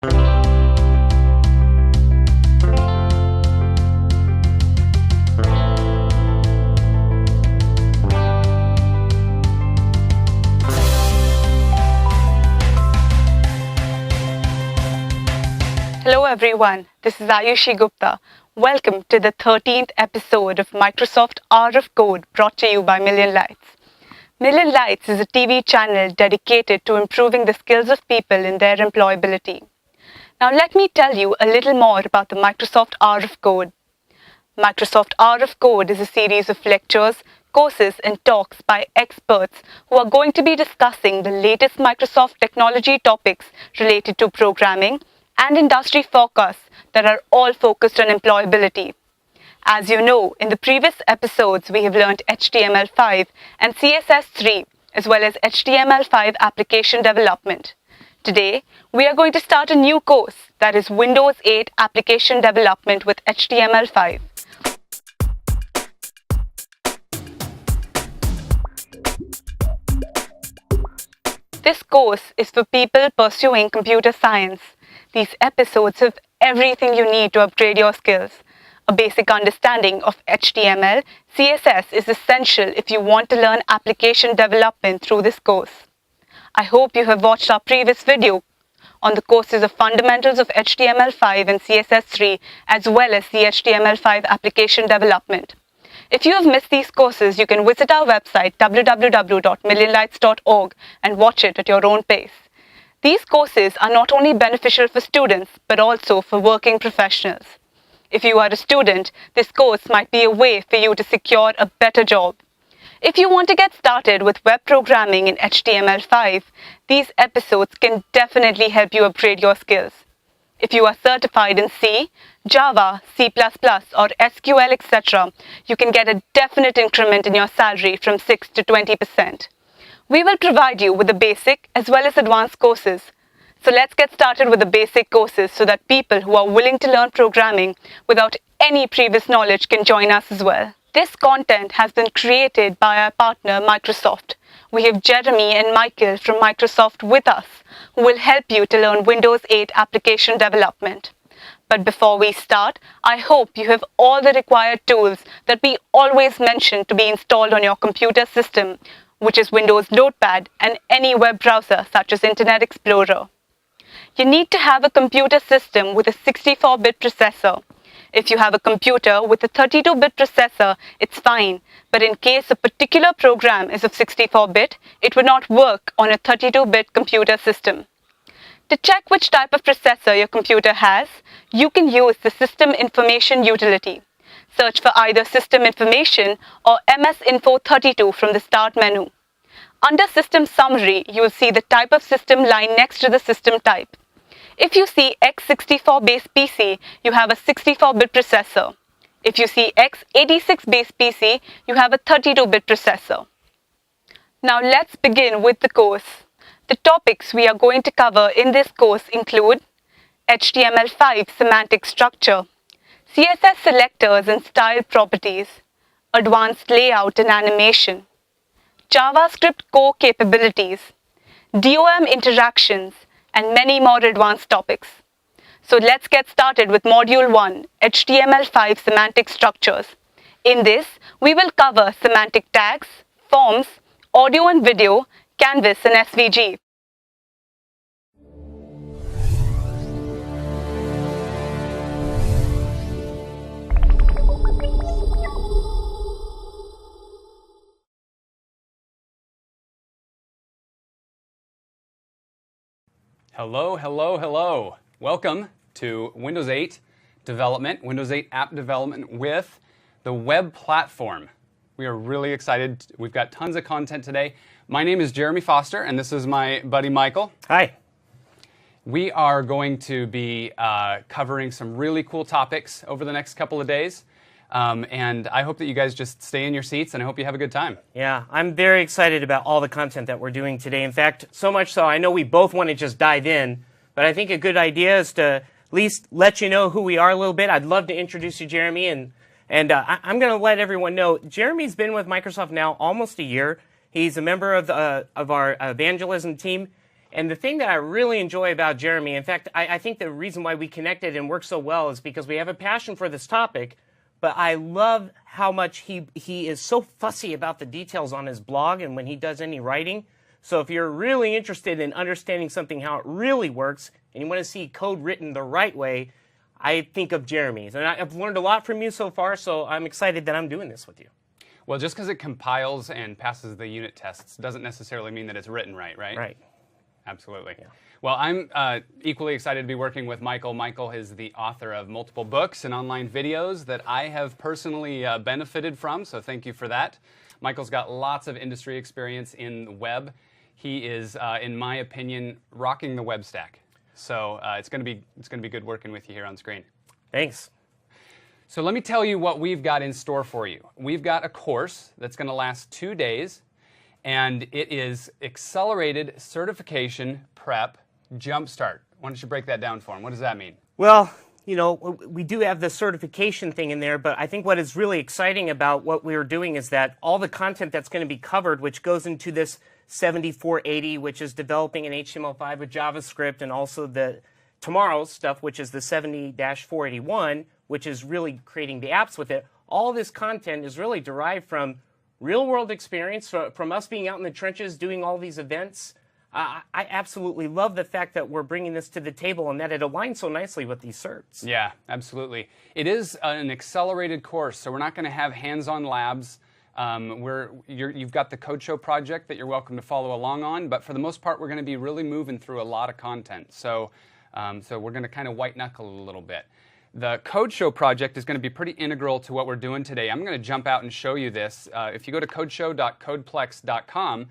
Hello everyone, this is Ayushi Gupta. Welcome to the 13th episode of Microsoft Hour of Code brought to you by Millionlights. Millionlights is a TV channel dedicated to improving the skills of people in their employability. Now let me tell you a little more about the Microsoft Hour of Code. Microsoft Hour of Code is a series of lectures, courses and talks by experts who are going to be discussing the latest Microsoft technology topics related to programming and industry forecasts that are all focused on employability. As you know, in the previous episodes, we have learned HTML5 and CSS3, as well as HTML5 application development. Today, we are going to start a new course, that is Windows 8 application development with HTML5. This course is for people pursuing computer science. These episodes have everything you need to upgrade your skills. A basic understanding of HTML, CSS is essential if you want to learn application development through this course. I hope you have watched our previous video on the courses of Fundamentals of HTML5 and CSS3 as well as the HTML5 application development. If you have missed these courses, you can visit our website www.millionlights.org and watch it at your own pace. These courses are not only beneficial for students, but also for working professionals. If you are a student, this course might be a way for you to secure a better job. If you want to get started with web programming in HTML5, these episodes can definitely help you upgrade your skills. If you are certified in C, Java, C++, or SQL, etc., you can get a definite increment in your salary from 6 to 20%. We will provide you with the basic as well as advanced courses. So let's get started with the basic courses so that people who are willing to learn programming without any previous knowledge can join us as well. This content has been created by our partner Microsoft. We have Jeremy and Michael from Microsoft with us who will help you to learn Windows 8 application development. But before we start, I hope you have all the required tools that we always mention to be installed on your computer system, which is Windows Notepad and any web browser such as Internet Explorer. You need to have a computer system with a 64-bit processor. If you have a computer with a 32-bit processor, it's fine, but in case a particular program is of 64-bit, it would not work on a 32-bit computer system. To check which type of processor your computer has, you can use the System Information utility. Search for either System Information or MS-Info32 from the Start menu. Under System Summary, you will see the type of system line next to the system type. If you see x64 base PC, you have a 64-bit processor. If you see x86 base PC, you have a 32-bit processor. Now let's begin with the course. The topics we are going to cover in this course include HTML5 semantic structure, CSS selectors and style properties, advanced layout and animation, JavaScript core capabilities, DOM interactions, and many more advanced topics. So let's get started with Module 1, HTML5 semantic structures. In this, we will cover semantic tags, forms, audio and video, canvas, and SVG. Hello, hello, hello. Welcome to Windows 8 development, Windows 8 app development with the web platform. We are really excited. We've got tons of content today. My name is Jeremy Foster, and this is my buddy Michael. Hi. We are going to be covering some really cool topics over the next couple of days. And I hope that you guys just stay in your seats, and I hope you have a good time. Yeah, I'm very excited about all the content that we're doing today. In fact, so much so I know we both want to just dive in, but I think a good idea is to at least let you know who we are a little bit. I'd love to introduce you, Jeremy, and I'm going to let everyone know, Jeremy's been with Microsoft now almost a year. He's a member of our evangelism team. And the thing that I really enjoy about Jeremy, in fact, I think the reason why we connected and work so well is because we have a passion for this topic, but I love how much he is so fussy about the details on his blog and when he does any writing. So if you're really interested in understanding something, how it really works, and you want to see code written the right way, I think of Jeremy's. And I've learned a lot from you so far, so I'm excited that I'm doing this with you. Well, just because it compiles and passes the unit tests doesn't necessarily mean that it's written right, right? Right. Absolutely. Yeah. Well, I'm equally excited to be working with Michael. Michael is the author of multiple books and online videos that I have personally benefited from, so thank you for that. Michael's got lots of industry experience in the web. He is, in my opinion, rocking the web stack. So it's going to be good working with you here on screen. Thanks. So let me tell you what we've got in store for you. We've got a course that's going to last 2 days, and it is Accelerated Certification Prep Jumpstart. Why don't you break that down for him? What does that mean? Well, you know, we do have the certification thing in there, but I think what is really exciting about what we're doing is that all the content that's going to be covered, which goes into this 7480, which is developing in HTML5 with JavaScript, and also the tomorrow's stuff, which is the 70-481, which is really creating the apps with it. All this content is really derived from real-world experience, from us being out in the trenches doing all these events. I absolutely love the fact that we're bringing this to the table and that it aligns so nicely with these certs. Yeah, absolutely. It is an accelerated course, so we're not going to have hands-on labs. You've got the Code Show project that you're welcome to follow along on, but for the most part, we're going to be really moving through a lot of content. So we're going to kind of white-knuckle a little bit. The Code Show project is going to be pretty integral to what we're doing today. I'm going to jump out and show you this. If you go to codeshow.codeplex.com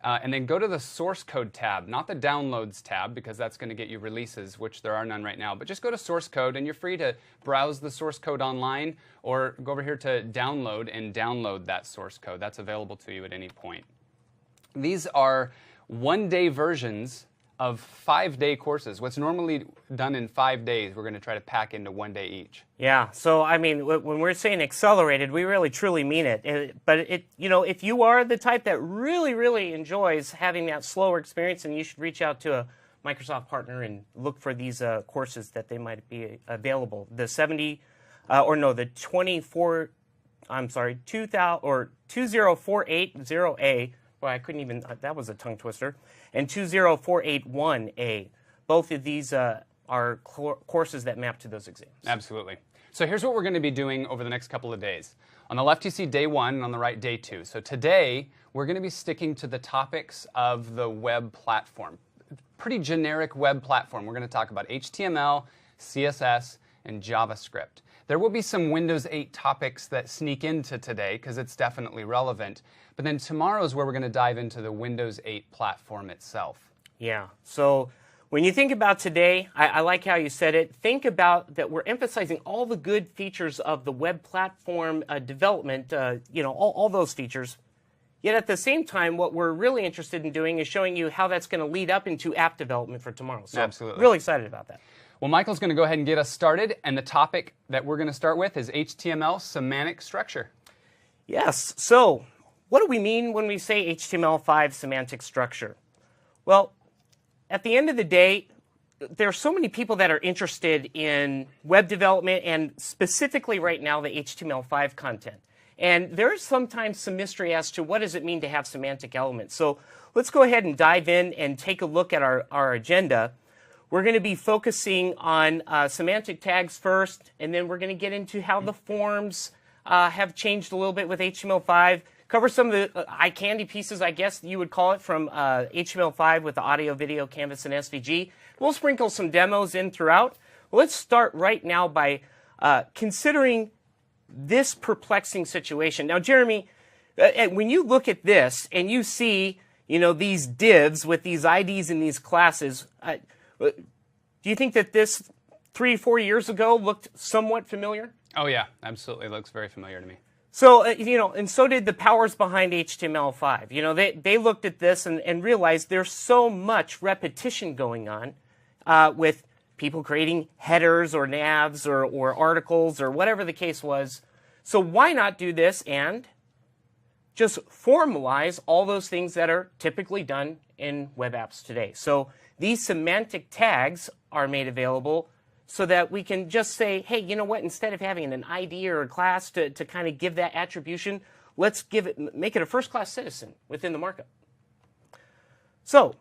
and then go to the source code tab, not the downloads tab, because that's going to get you releases, which there are none right now, but just go to source code, and you're free to browse the source code online or go over here to download and download that source code. That's available to you at any point. These are one-day versions of 5-day courses. What's normally done in 5 days, we're going to try to pack into 1 day each. Yeah, so I mean, when we're saying accelerated, we really truly mean it. But you know, if you are the type that really, really enjoys having that slower experience, then you should reach out to a Microsoft partner and look for these courses that they might be available. The 20480A. Well, I couldn't even, that was a tongue twister. And 20481A. Both of these are courses that map to those exams. Absolutely. So here's what we're going to be doing over the next couple of days. On the left, you see day 1, and on the right, day 2. So today, we're going to be sticking to the topics of the web platform. Pretty generic web platform. We're going to talk about HTML, CSS, and JavaScript. There will be some Windows 8 topics that sneak into today because it's definitely relevant. But then tomorrow is where we're going to dive into the Windows 8 platform itself. Yeah. So when you think about today, I like how you said it. Think about that we're emphasizing all the good features of the web platform development, you know, all those features. Yet at the same time, what we're really interested in doing is showing you how that's going to lead up into app development for tomorrow. So absolutely. Really excited about that. Well, Michael's going to go ahead and get us started, and the topic that we're going to start with is HTML semantic structure. Yes. So what do we mean when we say HTML5 semantic structure? Well, at the end of the day, there are so many people that are interested in web development and specifically right now the HTML5 content. And there is sometimes some mystery as to what does it mean to have semantic elements. So let's go ahead and dive in and take a look at our agenda. We're going to be focusing on semantic tags first, and then we're going to get into how the forms have changed a little bit with HTML5. Cover some of the eye candy pieces, I guess you would call it, from HTML5 with the audio, video, canvas, and SVG. We'll sprinkle some demos in throughout. Let's start right now by considering this perplexing situation. Now, Jeremy, when you look at this and you see, you know, these divs with these IDs and these classes, do you think that this 3 or 4 years ago looked somewhat familiar? Oh yeah, absolutely. It looks very familiar to me. So, you know, and so did the powers behind HTML5. You know, they looked at this and realized there's so much repetition going on with people creating headers or navs or articles or whatever the case was. So why not do this and just formalize all those things that are typically done in web apps today. So these semantic tags are made available so that we can just say, hey, you know what, instead of having an ID or a class to kind of give that attribution, let's make it a first-class citizen within the markup. So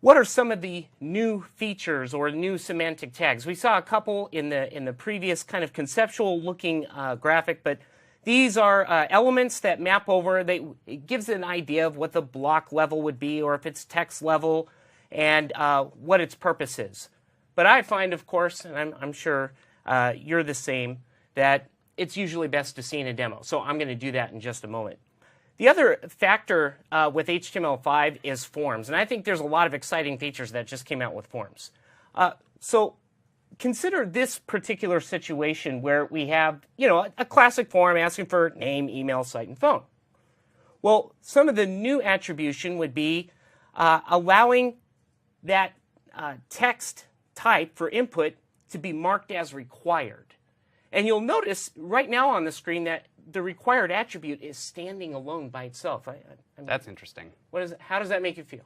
what are some of the new features or new semantic tags? We saw a couple in the previous kind of conceptual looking graphic, but these are elements that map over. It gives an idea of what the block level would be, or if it's text level, and what its purpose is. But I find, of course, and I'm sure you're the same, that it's usually best to see in a demo. So I'm going to do that in just a moment. The other factor with HTML5 is forms, and I think there's a lot of exciting features that just came out with forms. So consider this particular situation where we have, a classic form asking for name, email, site, and phone. Well, some of the new attribution would be allowing that text type for input to be marked as required. And you'll notice right now on the screen that the required attribute is standing alone by itself. That's interesting. How does that make you feel?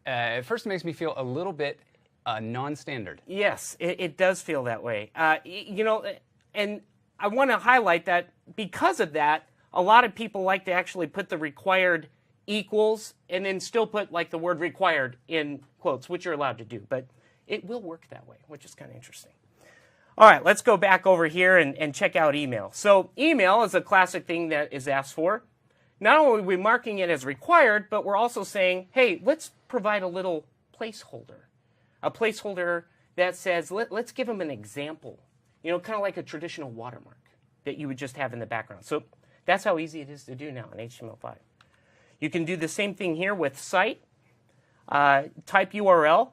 At first, it makes me feel a little bit non-standard. Yes, it does feel that way. And I want to highlight that because of that, a lot of people like to actually put the required equals and then still put like the word required in quotes, which you're allowed to do. But it will work that way, which is kind of interesting. All right, let's go back over here and check out email. So email is a classic thing that is asked for. Not only are we marking it as required, but we're also saying, hey, let's provide a little placeholder. A placeholder that says, let's give them an example. Kind of like a traditional watermark that you would just have in the background. So that's how easy it is to do now in HTML5. You can do the same thing here with site, type URL,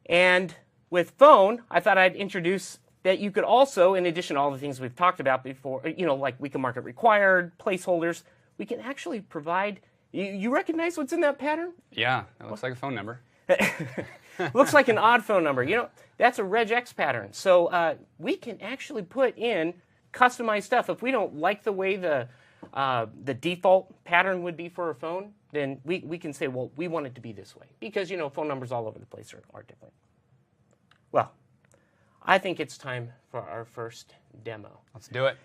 and with phone, I thought I'd introduce that you could also, in addition to all the things we've talked about before, like we can mark it required, placeholders, we can actually provide, you recognize what's in that pattern? Yeah, it looks like a phone number. Looks like an odd phone number. That's a regex pattern. So we can actually put in customized stuff. If we don't like the way the default pattern would be for a phone, then we can say, well, we want it to be this way. Because, phone numbers all over the place are different. Well, I think it's time for our first demo. Let's do it.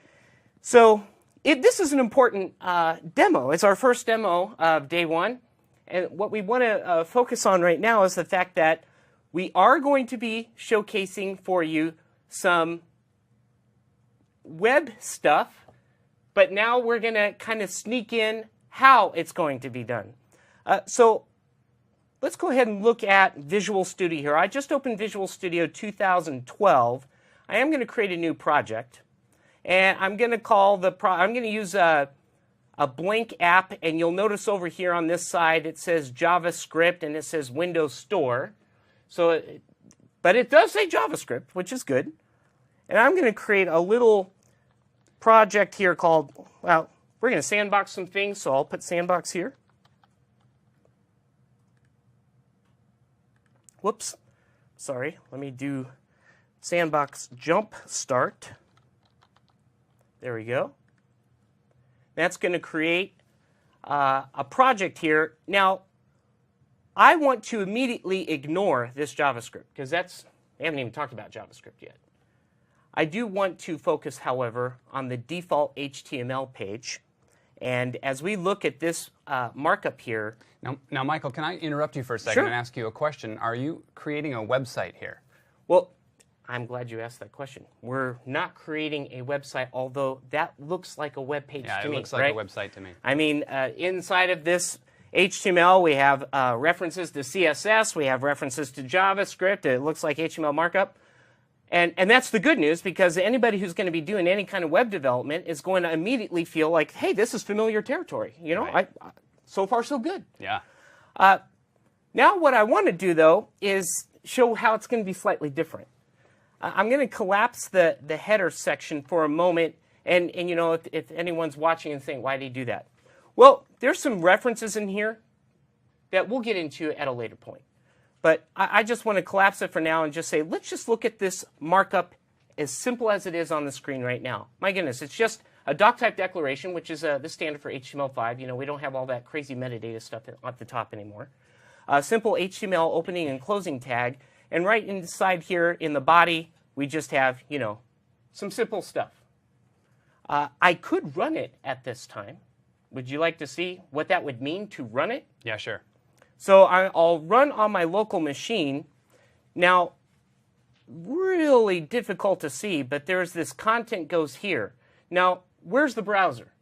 So this is an important demo. It's our first demo of day one. And what we want to focus on right now is the fact that we are going to be showcasing for you some web stuff, but now we're going to kind of sneak in how it's going to be done. So let's go ahead and look at Visual Studio here. I just opened Visual Studio 2012. I am going to create a new project, and I'm going to call I'm going to use a blank app, and you'll notice over here on this side it says JavaScript and it says Windows Store. But it does say JavaScript, which is good. And I'm going to create a little project here called, well, we're going to sandbox some things, so I'll put sandbox here. Whoops, sorry, let me do sandbox jump start. There we go. That's going to create a project here. Now, I want to immediately ignore this JavaScript because we haven't even talked about JavaScript yet. I do want to focus, however, on the default HTML page. And as we look at this markup here. Now, Michael, can I interrupt you for a second Sure. and ask you a question? Are you creating a website here? Well, I'm glad you asked that question. We're not creating a website, although that looks like a web page to me. Yeah, it looks like right? a website to me. I mean, inside of this HTML, we have references to CSS. We have references to JavaScript. It looks like HTML markup. And that's the good news, because anybody who's going to be doing any kind of web development is going to immediately feel like, hey, this is familiar territory. Right. So far, so good. Yeah. Now what I want to do, though, is show how it's going to be slightly different. I'm going to collapse the header section for a moment. And if anyone's watching and saying, why did he do that? Well, there's some references in here that we'll get into at a later point. But I just want to collapse it for now and just say, let's just look at this markup as simple as it is on the screen right now. My goodness, it's just a doc type declaration, which is the standard for HTML5. You know, we don't have all that crazy metadata stuff at the top anymore. A simple HTML opening and closing tag. And right inside here in the body, we just have, you know, some simple stuff. I could run it at this time. Would you like to see what that would mean to run it? Yeah, sure. So I'll run on my local machine. Now, really difficult to see, but there's this content goes here. Now, where's the browser?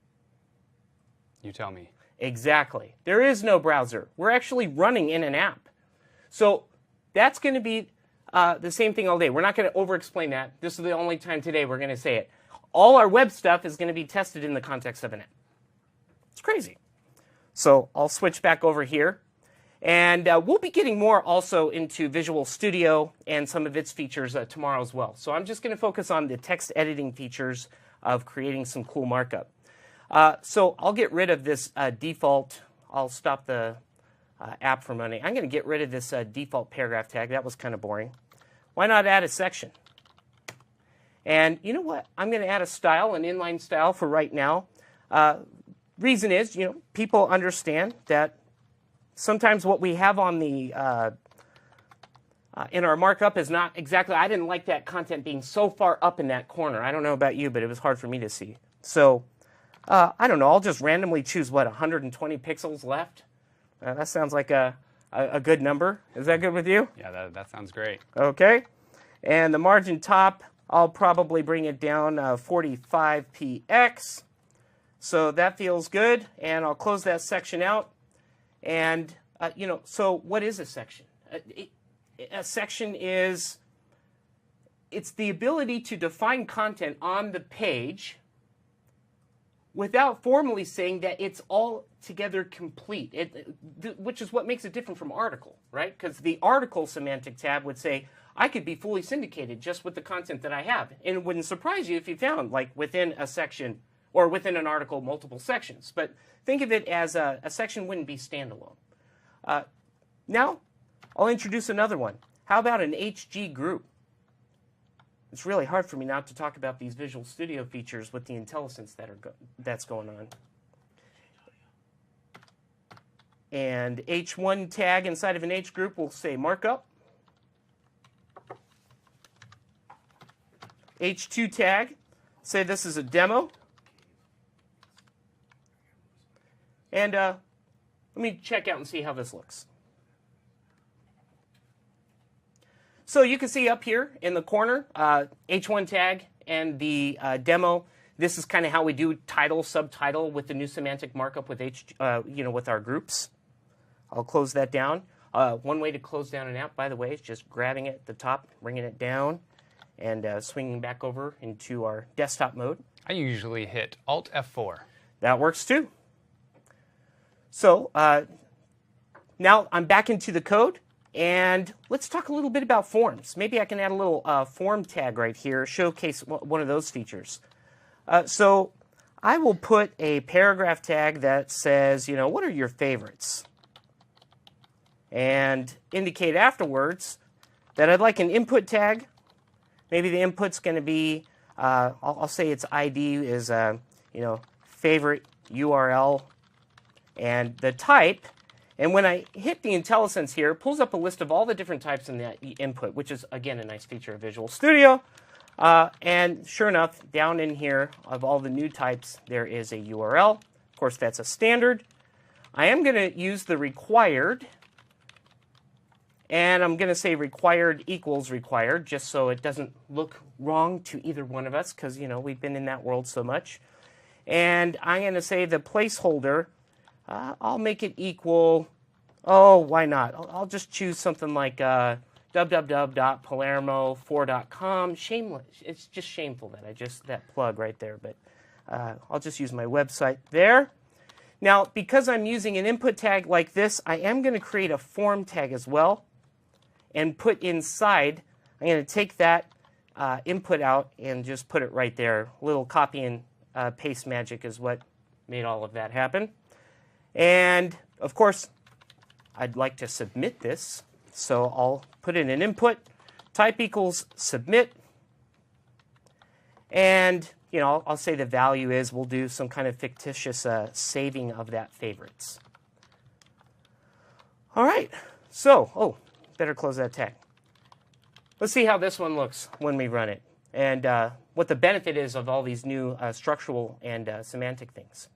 You tell me. Exactly. There is no browser. We're actually running in an app. So that's going to be the same thing all day. We're not going to over-explain that. This is the only time today we're going to say it. All our web stuff is going to be tested in the context of an app. It's crazy. So I'll switch back over here. And we'll be getting more also into Visual Studio and some of its features tomorrow as well. So I'm just going to focus on the text editing features of creating some cool markup. So I'll get rid of this default. I'll stop the app from running. I'm going to get rid of this default paragraph tag. That was kind of boring. Why not add a section? And you know what? I'm going to add a style, an inline style for right now. Reason is, you know, people understand that sometimes what we have on the in our markup is not exactly. I didn't like that content being so far up in that corner. I don't know about you, but it was hard for me to see. So I don't know. I'll just randomly choose what 120 pixels left. That sounds like a good number. Is that good with you? Yeah, that sounds great. Okay. And the margin top, I'll probably bring it down 45px. So that feels good. And I'll close that section out. And, you know, so what is a section? A section is, it's the ability to define content on the page without formally saying that it's all together complete, which is what makes it different from article, right? Because the article semantic tab would say, I could be fully syndicated just with the content that I have. And it wouldn't surprise you if you found, like, within a section or within an article, multiple sections. But think of it as a section wouldn't be standalone. Now, I'll introduce another one. How about an HG group? It's really hard for me not to talk about these Visual Studio features with the IntelliSense that's going on. And H1 tag inside of an H group will say markup. H2 tag, say this is a demo. And let me check out and see how this looks. So you can see up here in the corner, H1 tag and the demo. This is kind of how we do title, subtitle with the new semantic markup with with our groups. I'll close that down. One way to close down an app, by the way, is just grabbing it at the top, bringing it down, and swinging back over into our desktop mode. I usually hit Alt F4. That works too. So now I'm back into the code, and let's talk a little bit about forms. Maybe I can add a little form tag right here, showcase one of those features. So I will put a paragraph tag that says, you know, what are your favorites? And indicate afterwards that I'd like an input tag. Maybe the input's going to be, I'll say its ID is, favorite URL. And the type, and when I hit the IntelliSense here, it pulls up a list of all the different types in that input, which is, again, a nice feature of Visual Studio. And sure enough, down in here of all the new types, there is a URL. Of course, that's a standard. I am going to use the required, and I'm going to say required equals required, just so it doesn't look wrong to either one of us, because, you know, we've been in that world so much. And I'm going to say the placeholder, I'll make it equal, why not? I'll just choose something like www.palermo4.com. Shameless. It's just shameful that that plug right there, but I'll just use my website there. Now, because I'm using an input tag like this, I am going to create a form tag as well and put inside. I'm going to take that input out and just put it right there. A little copy and paste magic is what made all of that happen. And, of course, I'd like to submit this. So I'll put in an input, type equals submit. And, you know, I'll say the value is, we'll do some kind of fictitious saving of that favorites. All right, so, oh, better close that tag. Let's see how this one looks when we run it, and what the benefit is of all these new structural and semantic things.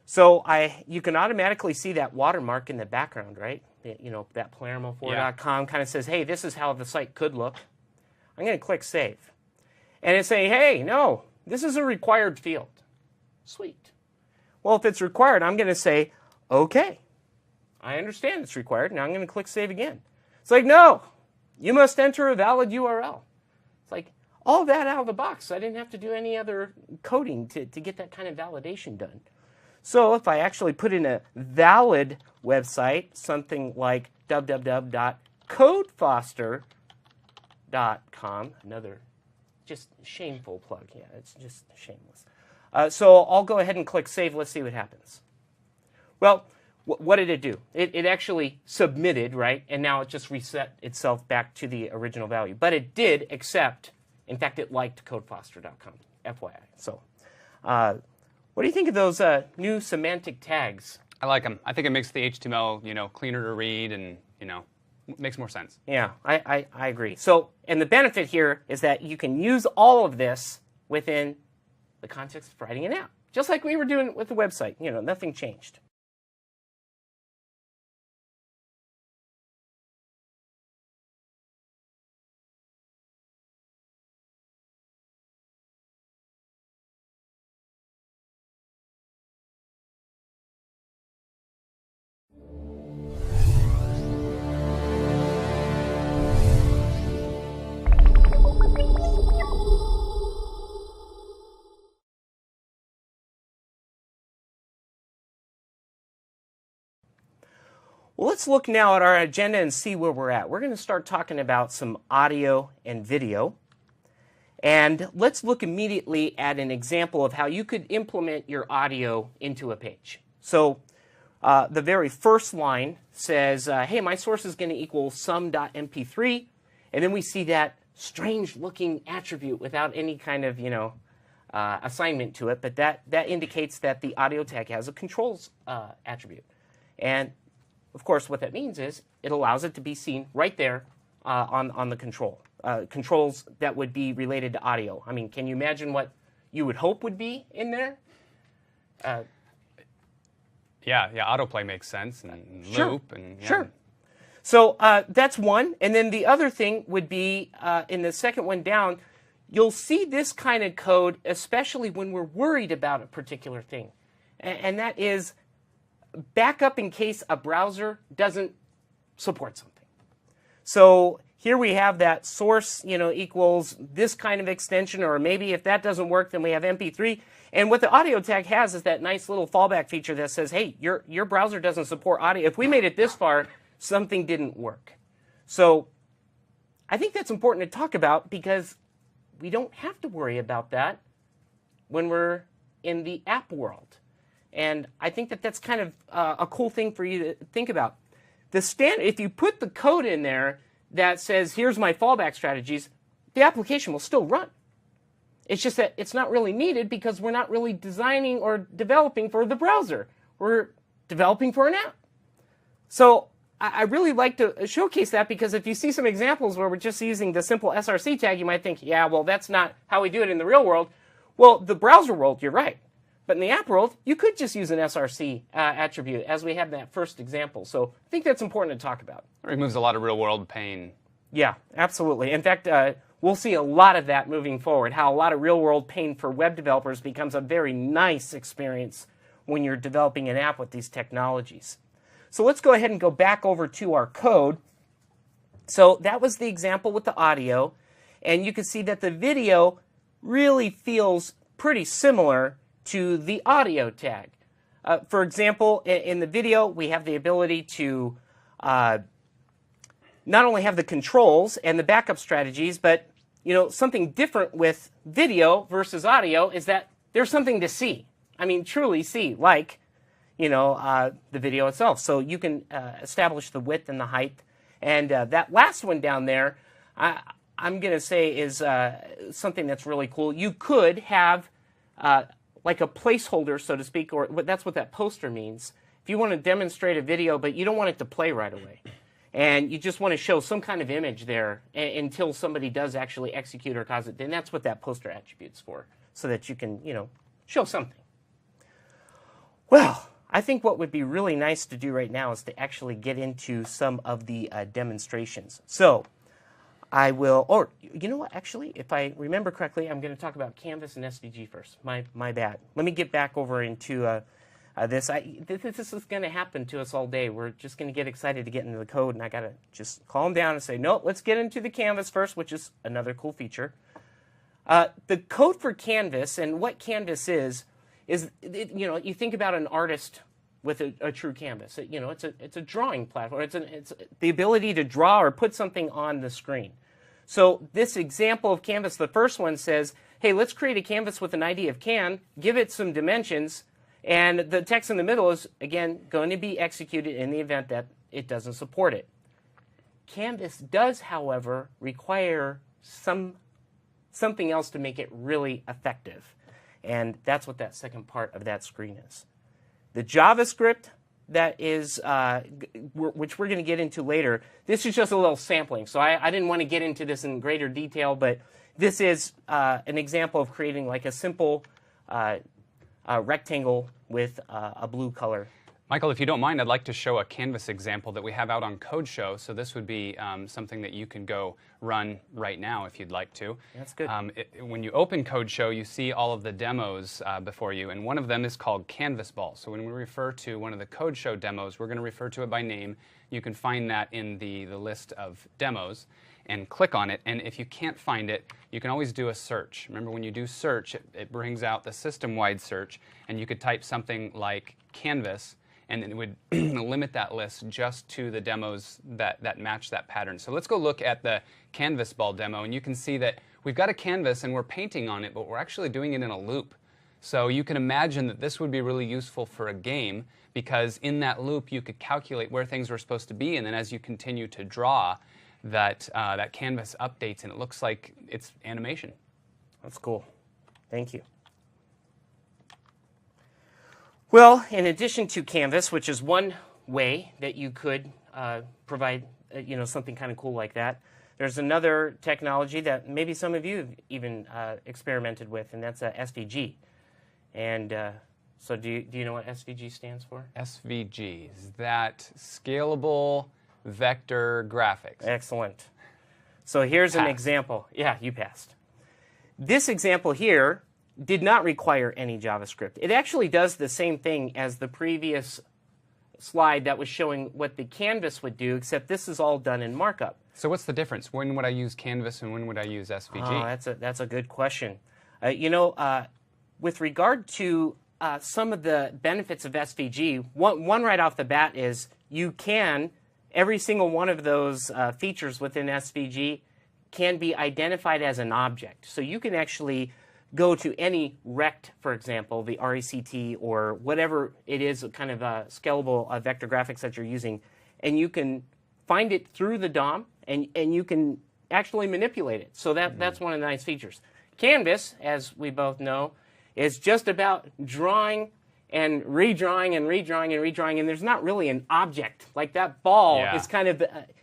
So you can automatically see that watermark in the background, right? You know, that Palermo4.com kind of says, hey, this is how the site could look. I'm going to click Save. And it's saying, hey, no, this is a required field. Sweet. Well, if it's required, I'm going to say, OK. I understand it's required. Now I'm going to click Save again. It's like, no, you must enter a valid URL. It's like, all that out of the box. I didn't have to do any other coding to get that kind of validation done. So if I actually put in a valid website, something like www.codefoster.com, another just shameful plug. Yeah, it's just shameless. So I'll go ahead and click Save. Let's see what happens. Well, what did it do? It actually submitted, right? And now it just reset itself back to the original value. But it did accept, in fact, it liked codefoster.com, FYI. So what do you think of those new semantic tags? I like them. I think it makes the HTML, you know, cleaner to read, and you know, makes more sense. Yeah, I agree. So, and the benefit here is that you can use all of this within the context of writing an app, just like we were doing with the website. You know, nothing changed. Well, let's look now at our agenda and see where we're at. We're going to start talking about some audio and video. And let's look immediately at an example of how you could implement your audio into a page. So the very first line says, hey, my source is going to equal sum.mp3. And then we see that strange looking attribute without any kind of, you know, assignment to it. But that indicates that the audio tag has a controls attribute. And of course, what that means is it allows it to be seen right there on the control. Controls that would be related to audio. I mean, can you imagine what you would hope would be in there? Yeah, autoplay makes sense, and Sure. loop, and yeah. Sure. So that's one. And then the other thing would be, in the second one down, you'll see this kind of code, especially when we're worried about a particular thing. And that is backup in case a browser doesn't support something. So here we have that source, you know, equals this kind of extension, or maybe if that doesn't work, then we have MP3. And what the audio tag has is that nice little fallback feature that says, hey, your browser doesn't support audio. If we made it this far, something didn't work. So I think that's important to talk about because we don't have to worry about that when we're in the app world. And I think that that's kind of a cool thing for you to think about. If you put the code in there that says, here's my fallback strategies, the application will still run. It's just that it's not really needed because we're not really designing or developing for the browser. We're developing for an app. So I really like to showcase that because if you see some examples where we're just using the simple SRC tag, you might think, yeah, well, that's not how we do it in the real world. Well, the browser world, you're right. But in the app world, you could just use an SRC attribute, as we have in that first example. So I think that's important to talk about. It removes a lot of real-world pain. Yeah, absolutely. In fact, we'll see a lot of that moving forward, how a lot of real-world pain for web developers becomes a very nice experience when you're developing an app with these technologies. So let's go ahead and go back over to our code. So that was the example with the audio. And you can see that the video really feels pretty similar to the audio tag. For example, in the video, we have the ability to not only have the controls and the backup strategies, but something different with video versus audio is that there's something to see. I mean, truly see, like the video itself. So you can establish the width and the height. And that last one down there, I'm going to say is something that's really cool. You could have like a placeholder, so to speak, or that's what that poster means. If you want to demonstrate a video, but you don't want it to play right away, and you just want to show some kind of image there until somebody does actually execute or cause it, then that's what that poster attribute's for, so that you can, show something. Well, I think what would be really nice to do right now is to actually get into some of the demonstrations. So I will, or you know what, actually, if I remember correctly, I'm going to talk about Canvas and SVG first. My bad. Let me get back over into this. This is going to happen to us all day. We're just going to get excited to get into the code, and I got to just calm down and say, no, let's get into the Canvas first, which is another cool feature. The code for Canvas and what Canvas is you think about an artist with a true canvas. It's a drawing platform. It's the ability to draw or put something on the screen. So this example of Canvas, the first one says, hey, let's create a canvas with an ID of can, give it some dimensions, and the text in the middle is, again, going to be executed in the event that it doesn't support it. Canvas does, however, require something else to make it really effective. And that's what that second part of that screen is. The JavaScript that is, which we're going to get into later, this is just a little sampling. So I didn't want to get into this in greater detail, but this is an example of creating like a simple rectangle with a blue color. Michael, if you don't mind, I'd like to show a Canvas example that we have out on Code Show. So this would be something that you can go run right now if you'd like to. That's good. When you open Code Show, you see all of the demos before you, and one of them is called Canvas Ball. So when we refer to one of the Code Show demos, we're going to refer to it by name. You can find that in the list of demos and click on it. And if you can't find it, you can always do a search. Remember, when you do search, it brings out the system-wide search, and you could type something like Canvas, and it would limit that list just to the demos that match that pattern. So let's go look at the Canvas Ball demo, and you can see that we've got a canvas and we're painting on it, but we're actually doing it in a loop. So you can imagine that this would be really useful for a game, because in that loop you could calculate where things were supposed to be, and then as you continue to draw, that canvas updates and it looks like it's animation. That's cool. Thank you. Well, in addition to Canvas, which is one way that you could provide something kind of cool like that, there's another technology that maybe some of you have even experimented with, and that's SVG. And so do you know what SVG stands for? SVG, is that Scalable Vector Graphics? Excellent. So here's an example. Yeah, you passed. This example here did not require any JavaScript. It actually does the same thing as the previous slide that was showing what the canvas would do, except this is all done in Markup. So what's the difference? When would I use Canvas and when would I use SVG? Oh, that's a good question. With regard to some of the benefits of SVG, one right off the bat is you can, every single one of those features within SVG can be identified as an object. So you can actually go to any rect, for example, the RECT or whatever it is, kind of scalable vector graphics that you're using, and you can find it through the DOM, and you can actually manipulate it. So that's one of the nice features. Canvas, as we both know, is just about drawing and redrawing and redrawing and redrawing, and there's not really an object. Like that ball is kind of,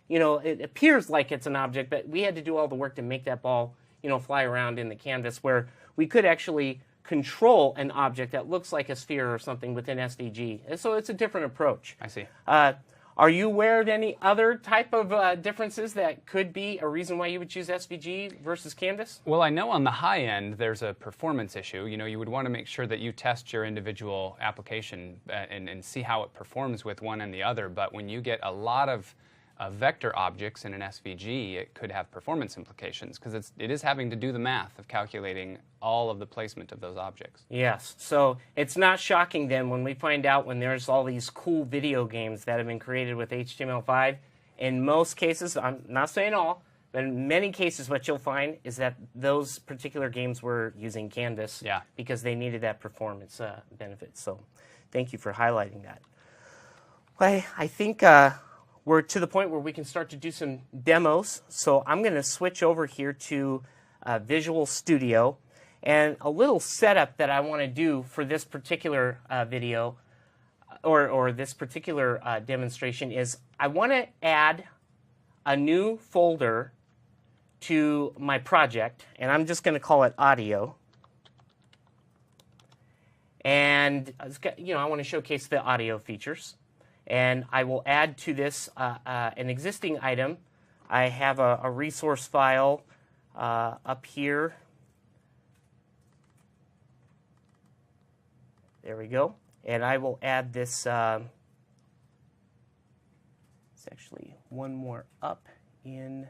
it appears like it's an object, but we had to do all the work to make that ball, fly around in the canvas, where we could actually control an object that looks like a sphere or something within SVG. And so it's a different approach. I see. Are you aware of any other type of differences that could be a reason why you would choose SVG versus Canvas? Well, I know on the high end there's a performance issue. You would want to make sure that you test your individual application and see how it performs with one and the other. But when you get a lot of vector objects in an SVG, it could have performance implications because it is having to do the math of calculating all of the placement of those objects. Yes, so it's not shocking then when we find out when there's all these cool video games that have been created with HTML5. In most cases, I'm not saying all, but in many cases what you'll find is that those particular games were using Canvas because they needed that performance benefit. So thank you for highlighting that. Well, I think we're to the point where we can start to do some demos. So I'm going to switch over here to Visual Studio. And a little setup that I want to do for this particular video or this particular demonstration is I want to add a new folder to my project, and I'm just going to call it audio. And I want to showcase the audio features. And I will add to this an existing item. I have a resource file up here. There we go. And I will add this. It's actually one more up in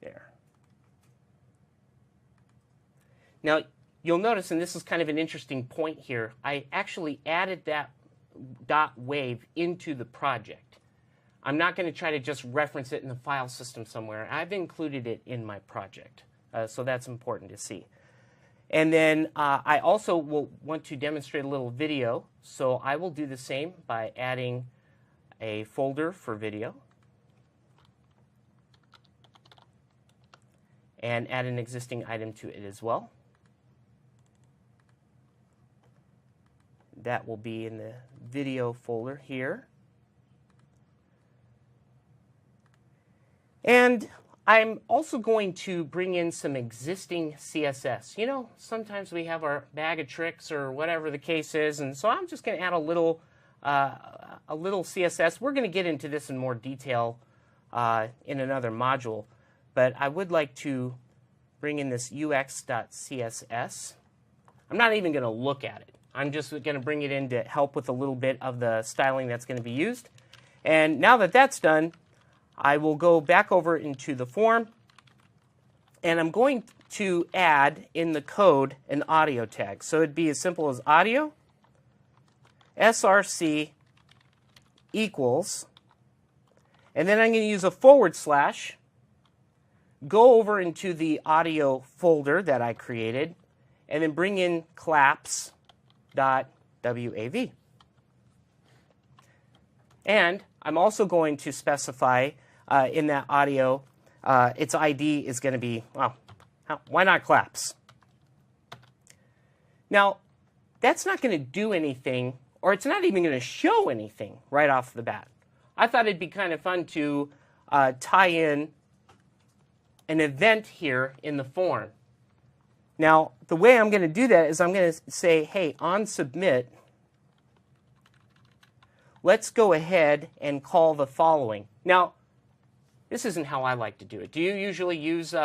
there. Now, you'll notice, and this is kind of an interesting point here, I actually added that .wave into the project. I'm not going to try to just reference it in the file system somewhere. I've included it in my project, so that's important to see. And then I also will want to demonstrate a little video, so I will do the same by adding a folder for video and add an existing item to it as well. That will be in the video folder here. And I'm also going to bring in some existing CSS. You know, sometimes we have our bag of tricks or whatever the case is, and so I'm just going to add a little CSS. We're going to get into this in more detail in another module, but I would like to bring in this ux.css. I'm not even going to look at it. I'm just going to bring it in to help with a little bit of the styling that's going to be used. And now that that's done, I will go back over into the form, and I'm going to add in the code an audio tag. So it'd be as simple as audio src equals, and then I'm going to use a /, go over into the audio folder that I created, and then bring in claps.wav. And I'm also going to specify in that audio, its ID is going to be, well, why not claps? Now, that's not going to do anything, or it's not even going to show anything right off the bat. I thought it'd be kind of fun to tie in an event here in the form. Now, the way I'm going to do that is I'm going to say, hey, on submit, let's go ahead and call the following. Now, this isn't how I like to do it. Do you usually use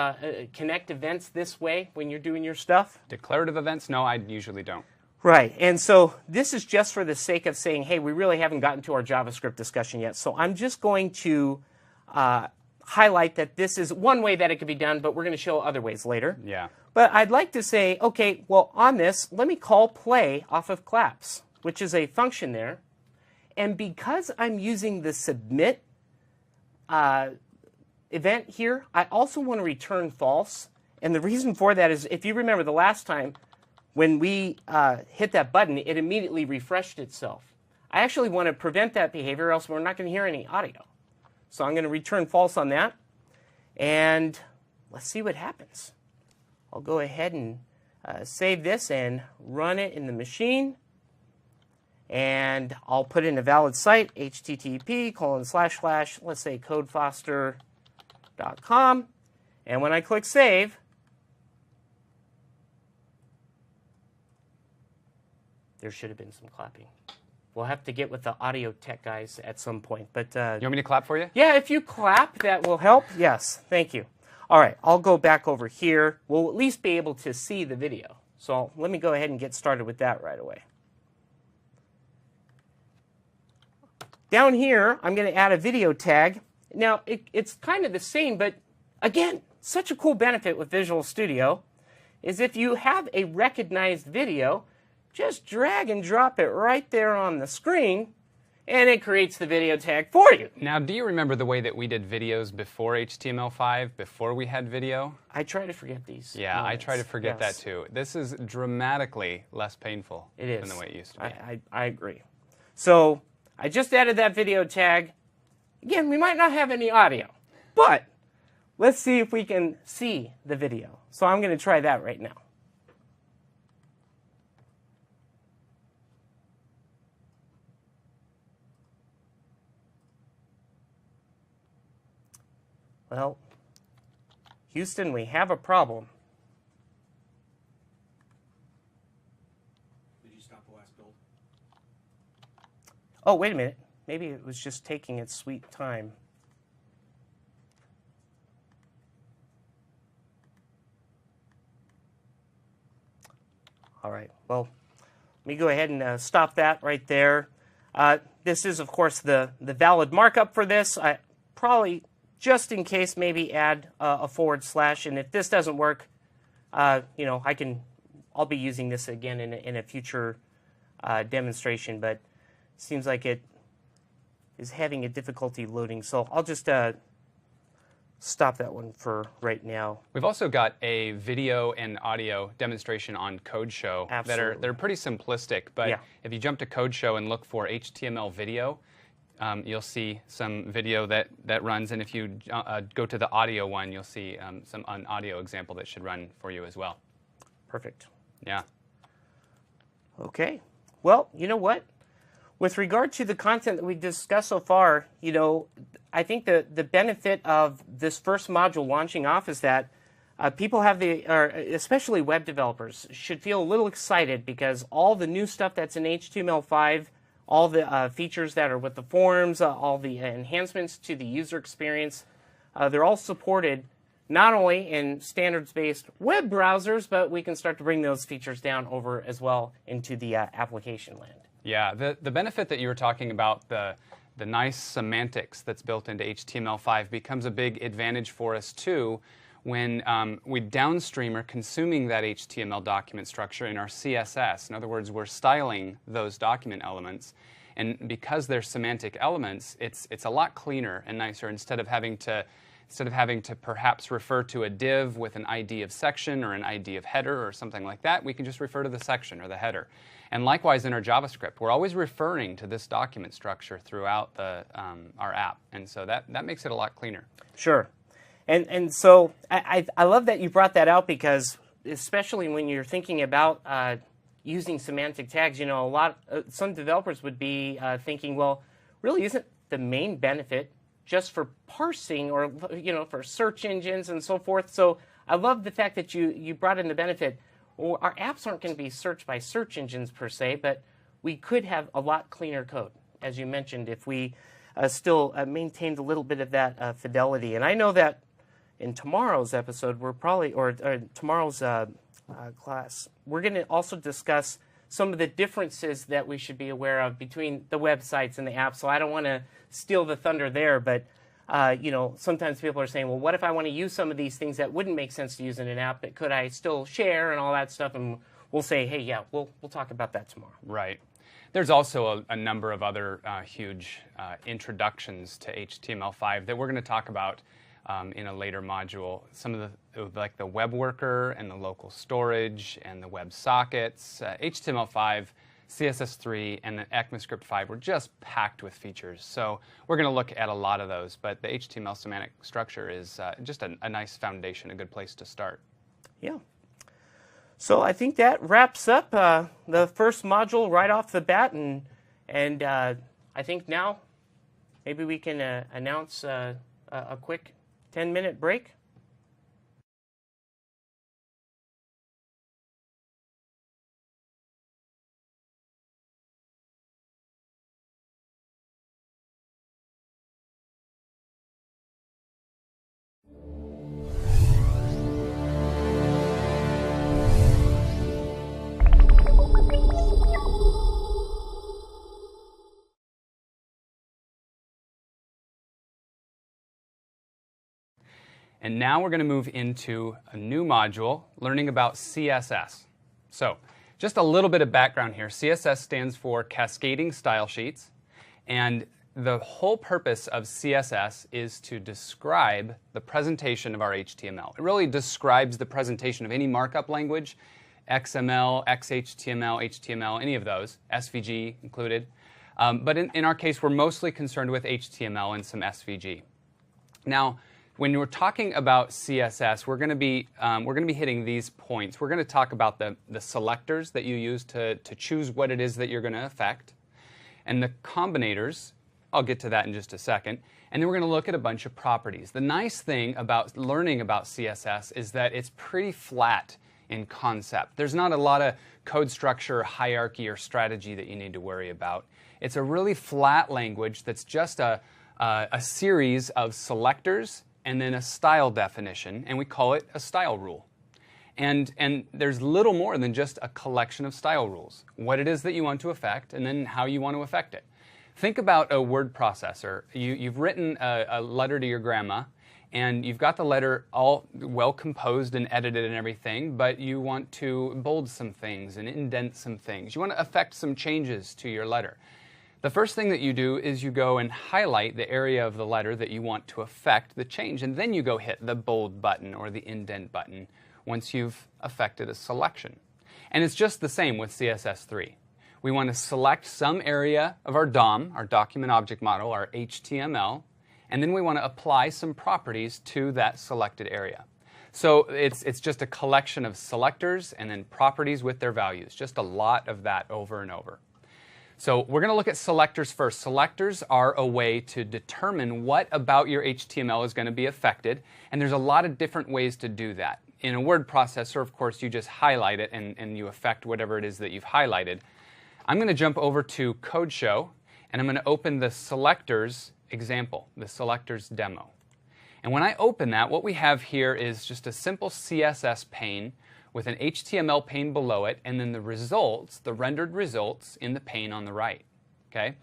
connect events this way when you're doing your stuff? Declarative events? No, I usually don't. Right. And so this is just for the sake of saying, hey, we really haven't gotten to our JavaScript discussion yet. So I'm just going to highlight that this is one way that it could be done, but we're going to show other ways later. Yeah. But I'd like to say, OK, well, on this, let me call play off of claps, which is a function there. And because I'm using the submit event here, I also want to return false. And the reason for that is, if you remember the last time when we hit that button, it immediately refreshed itself. I actually want to prevent that behavior, or else we're not going to hear any audio. So I'm going to return false on that. And let's see what happens. I'll go ahead and save this and run it in the machine. And I'll put in a valid site, http:// let's say codefoster.com. And when I click save, there should have been some clapping. We'll have to get with the audio tech guys at some point. But You want me to clap for you? yeah, if you clap, that will help. Yes, thank you. All right, I'll go back over here. We'll at least be able to see the video. So let me go ahead and get started with that right away. Down here, I'm going to add a video tag. Now, it's kind of the same, but again, such a cool benefit with Visual Studio is if you have a recognized video, just drag and drop it right there on the screen, and it creates the video tag for you. Now, do you remember the way that we did videos before HTML5, before we had video? I try to forget these. Yeah, moments. I try to forget Yes. that too. This is dramatically less painful It is. than the way it used to be. I agree. So I just added that video tag. Again, we might not have any audio, but let's see if we can see the video. So I'm going to try that right now. Well, Houston, we have a problem. Did you stop the last build? Oh, wait a minute. Maybe it was just taking its sweet time. All right. Well, let me go ahead and stop that right there. This is, of course, the valid markup for this. I probably, just in case, maybe add a /. And if this doesn't work, you know, I'll be using this again in a future demonstration. But it seems like it is having a difficulty loading. So I'll just stop that one for right now. We've also got a video and audio demonstration on CodeShow that are pretty simplistic, but Yeah. if you jump to CodeShow and look for HTML video, you'll see some video that runs, and if you go to the audio one, you'll see an audio example that should run for you as well. Perfect. Yeah. Okay. Well, you know what? With regard to the content that we discussed so far, you know, I think the benefit of this first module launching off is that people have especially web developers, should feel a little excited because all the new stuff that's in HTML5, all the features that are with the forms, all the enhancements to the user experience, they're all supported not only in standards-based web browsers, but we can start to bring those features down over as well into the application land. Yeah, the benefit that you were talking about, the nice semantics that's built into HTML5 becomes a big advantage for us too when we downstream are consuming that HTML document structure in our CSS. In other words, we're styling those document elements. And because they're semantic elements, it's a lot cleaner and nicer instead of having to perhaps refer to a div with an ID of section or an ID of header or something like that, we can just refer to the section or the header. And likewise in our JavaScript, we're always referring to this document structure throughout our app. And so that makes it a lot cleaner. Sure. And so I love that you brought that out because especially when you're thinking about using semantic tags, you know, some developers would be thinking, well, really isn't the main benefit just for parsing or, you know, for search engines and so forth. So I love the fact that you brought in the benefit. Well, our apps aren't going to be searched by search engines per se, but we could have a lot cleaner code, as you mentioned, if we still maintained a little bit of that fidelity. And I know that in tomorrow's episode, we're probably, or tomorrow's class, we're going to also discuss some of the differences that we should be aware of between the websites and the apps. So I don't want to steal the thunder there, but you know, sometimes people are saying, well, what if I want to use some of these things that wouldn't make sense to use in an app, but could I still share and all that stuff? And we'll say, hey, yeah, we'll talk about that tomorrow. Right. There's also a number of other huge introductions to HTML5 that we're going to talk about in a later module. Some of like the web worker and the local storage and the web sockets. HTML5, CSS3, and the ECMAScript 5 were just packed with features. So we're going to look at a lot of those, but the HTML semantic structure is just a nice foundation, a good place to start. Yeah. So I think that wraps up the first module right off the bat, and I think now maybe we can announce a quick 10-minute break. And now we're going to move into a new module, learning about CSS. So just a little bit of background here. CSS stands for Cascading Style Sheets. And the whole purpose of CSS is to describe the presentation of our HTML. It really describes the presentation of any markup language, XML, XHTML, HTML, any of those, SVG included. But in our case, we're mostly concerned with HTML and some SVG. Now, when we're talking about CSS, we're going to be hitting these points. We're going to talk about the selectors that you use to choose what it is that you're going to affect, and the combinators. I'll get to that in just a second. And then we're going to look at a bunch of properties. The nice thing about learning about CSS is that it's pretty flat in concept. There's not a lot of code structure, hierarchy, or strategy that you need to worry about. It's a really flat language that's just a series of selectors and then a style definition, and we call it a style rule. And there's little more than just a collection of style rules. What it is that you want to affect, and then how you want to affect it. Think about a word processor. You've written a letter to your grandma, and you've got the letter all well composed and edited and everything, but you want to bold some things and indent some things. You want to affect some changes to your letter. The first thing that you do is you go and highlight the area of the letter that you want to affect the change, and then you go hit the bold button or the indent button once you've affected a selection. And it's just the same with CSS3. We want to select some area of our DOM, our document object model, our HTML, and then we want to apply some properties to that selected area. So it's just a collection of selectors and then properties with their values, just a lot of that over and over. So we're going to look at selectors first. Selectors are a way to determine what about your HTML is going to be affected, and there's a lot of different ways to do that. In a word processor, of course, you just highlight it and you affect whatever it is that you've highlighted. I'm going to jump over to Code Show, and I'm going to open the selectors example, the selectors demo. And when I open that, what we have here is just a simple CSS pane with an HTML pane below it, and then the results, the rendered results, in the pane on the right. Okay?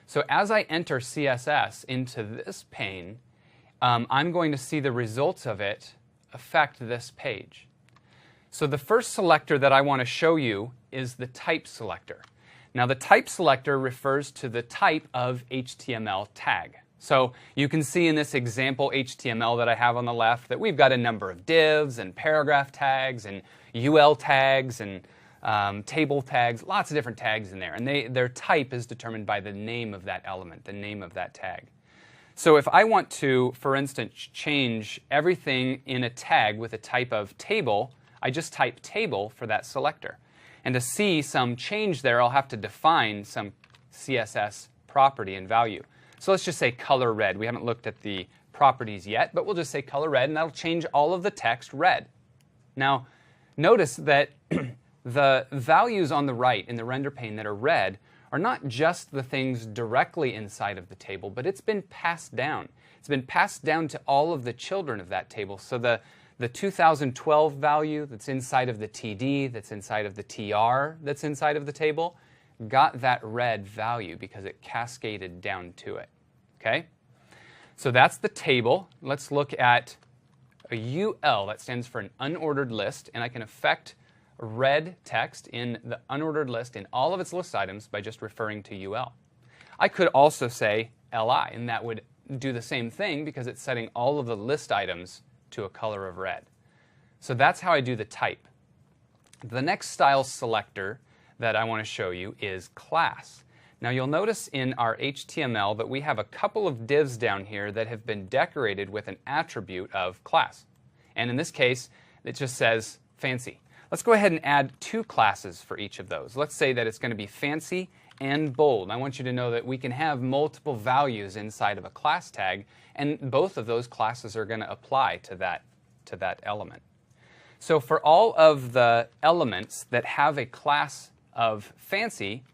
So as I enter CSS into this pane, I'm going to see the results of it affect this page. So the first selector that I want to show you is the type selector. Now the type selector refers to the type of HTML tag. So you can see in this example HTML that I have on the left that we've got a number of divs and paragraph tags and UL tags and table tags, lots of different tags in there. And their type is determined by the name of that element, the name of that tag. So if I want to, for instance, change everything in a tag with a type of table, I just type table for that selector. And to see some change there, I'll have to define some CSS property and value. So let's just say color red. We haven't looked at the properties yet, but we'll just say color red, and that'll change all of the text red. Now, notice that the values on the right in the render pane that are red are not just the things directly inside of the table, but it's been passed down. It's been passed down to all of the children of that table. So the 2012 value that's inside of the TD, that's inside of the TR, that's inside of the table, got that red value because it cascaded down to it. Okay? So that's the table. Let's look at a UL. That stands for an unordered list, and I can affect red text in the unordered list in all of its list items by just referring to UL. I could also say LI, and that would do the same thing because it's setting all of the list items to a color of red. So that's how I do the type. The next style selector that I want to show you is class. Now you'll notice in our HTML that we have a couple of divs down here that have been decorated with an attribute of class. And in this case, it just says fancy. Let's go ahead and add two classes for each of those. Let's say that it's going to be fancy and bold. I want you to know that we can have multiple values inside of a class tag, and both of those classes are going to apply to that element. So for all of the elements that have a class of fancy,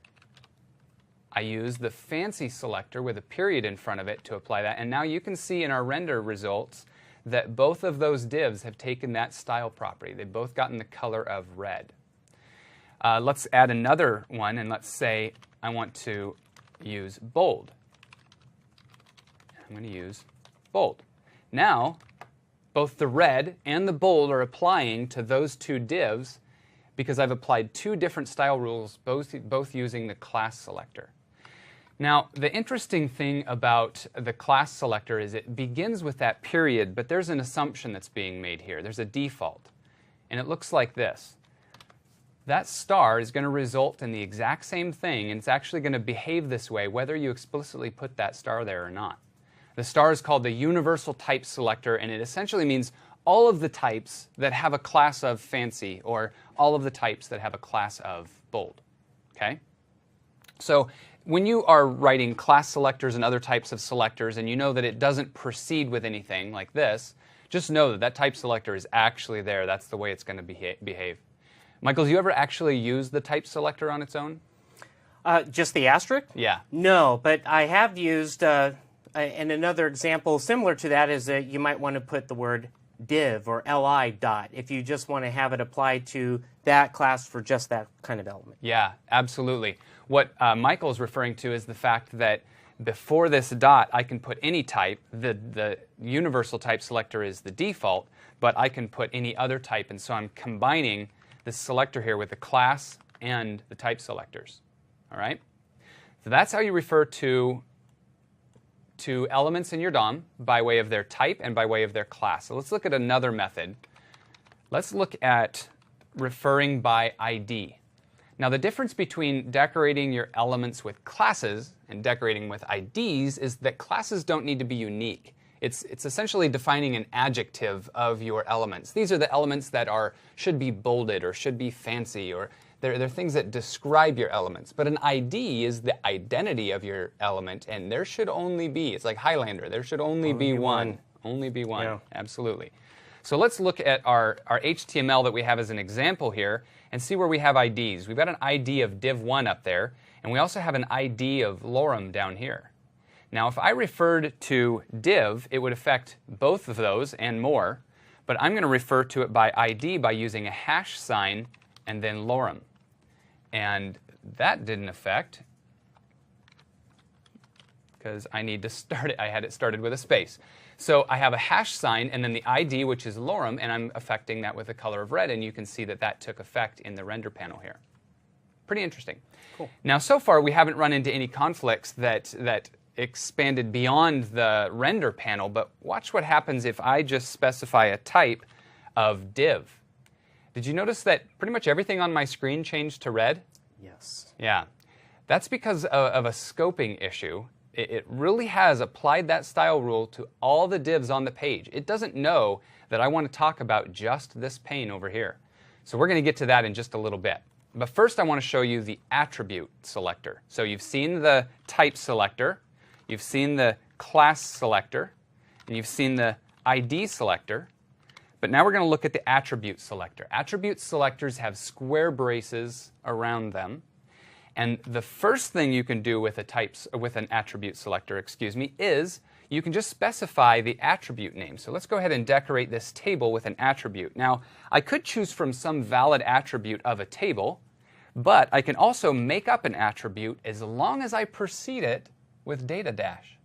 I use the fancy selector with a period in front of it to apply that. And now you can see in our render results that both of those divs have taken that style property. They've both gotten the color of red. Let's add another one, and let's say I want to use bold. I'm going to use bold. Now, both the red and the bold are applying to those two divs because I've applied two different style rules, both using the class selector. Now, the interesting thing about the class selector is it begins with that period, but there's an assumption that's being made here. There's a default, and it looks like this. that star is going to result in the exact same thing, and it's actually going to behave this way whether you explicitly put that star there or not. The star is called the universal type selector, and it essentially means all of the types that have a class of fancy, or all of the types that have a class of bold. Okay? So when you are writing class selectors and other types of selectors, and you know that it doesn't proceed with anything like this, just know that that type selector is actually there. That's the way it's going to behave. Michael, do you ever actually use the type selector on its own? Just the asterisk? Yeah. No, but I have used, and another example similar to that is that you might want to put the word div or li dot if you just want to have it applied to that class for just that kind of element. Yeah, absolutely. What Michael is referring to is the fact that before this dot, I can put any type. The universal type selector is the default, but I can put any other type, and so I'm combining the selector here with the class and the type selectors. All right? So that's how you refer to elements in your DOM by way of their type and by way of their class. So let's look at another method. Let's look at referring by ID. Now the difference between decorating your elements with classes and decorating with IDs is that classes don't need to be unique. It's essentially defining an adjective of your elements. These are the elements that should be bolded or should be fancy, or they're things that describe your elements. But an ID is the identity of your element, and there should only be, it's like Highlander, there should only be one. Only be one, yeah. Absolutely. So let's look at our HTML that we have as an example here and see where we have IDs. We've got an ID of div1 up there, and we also have an ID of lorem down here. Now, if I referred to div, it would affect both of those and more, but I'm going to refer to it by ID by using a hash sign and then lorem. And that didn't affect because I need to start it. I had it started with a space. So I have a hash sign and then the ID, which is lorem, and I'm affecting that with the color of red, and you can see that that took effect in the render panel here. Pretty interesting. Cool. Now, so far, we haven't run into any conflicts that expanded beyond the render panel, but watch what happens if I just specify a type of div. Did you notice that pretty much everything on my screen changed to red? Yes. Yeah. That's because of a scoping issue. It really has applied that style rule to all the divs on the page. It doesn't know that I want to talk about just this pane over here. So we're going to get to that in just a little bit. But first I want to show you the attribute selector. So you've seen the type selector, you've seen the class selector, and you've seen the ID selector. But now we're going to look at the attribute selector. Attribute selectors have square braces around them. And the first thing you can do with an attribute selector, is you can just specify the attribute name. So let's go ahead and decorate this table with an attribute. Now, I could choose from some valid attribute of a table, but I can also make up an attribute as long as I precede it with data dash.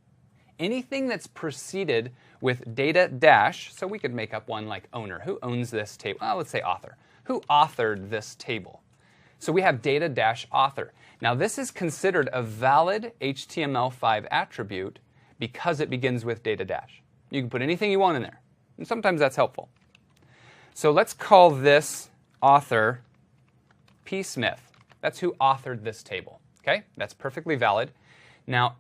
Anything that's preceded with data dash, so we could make up one like owner. Who owns this table? Well, let's say author. Who authored this table? So we have data dash author. Now this is considered a valid HTML5 attribute because it begins with data dash. You can put anything you want in there, and sometimes that's helpful. So let's call this author P. Smith. That's who authored this table. Okay, that's perfectly valid. Now,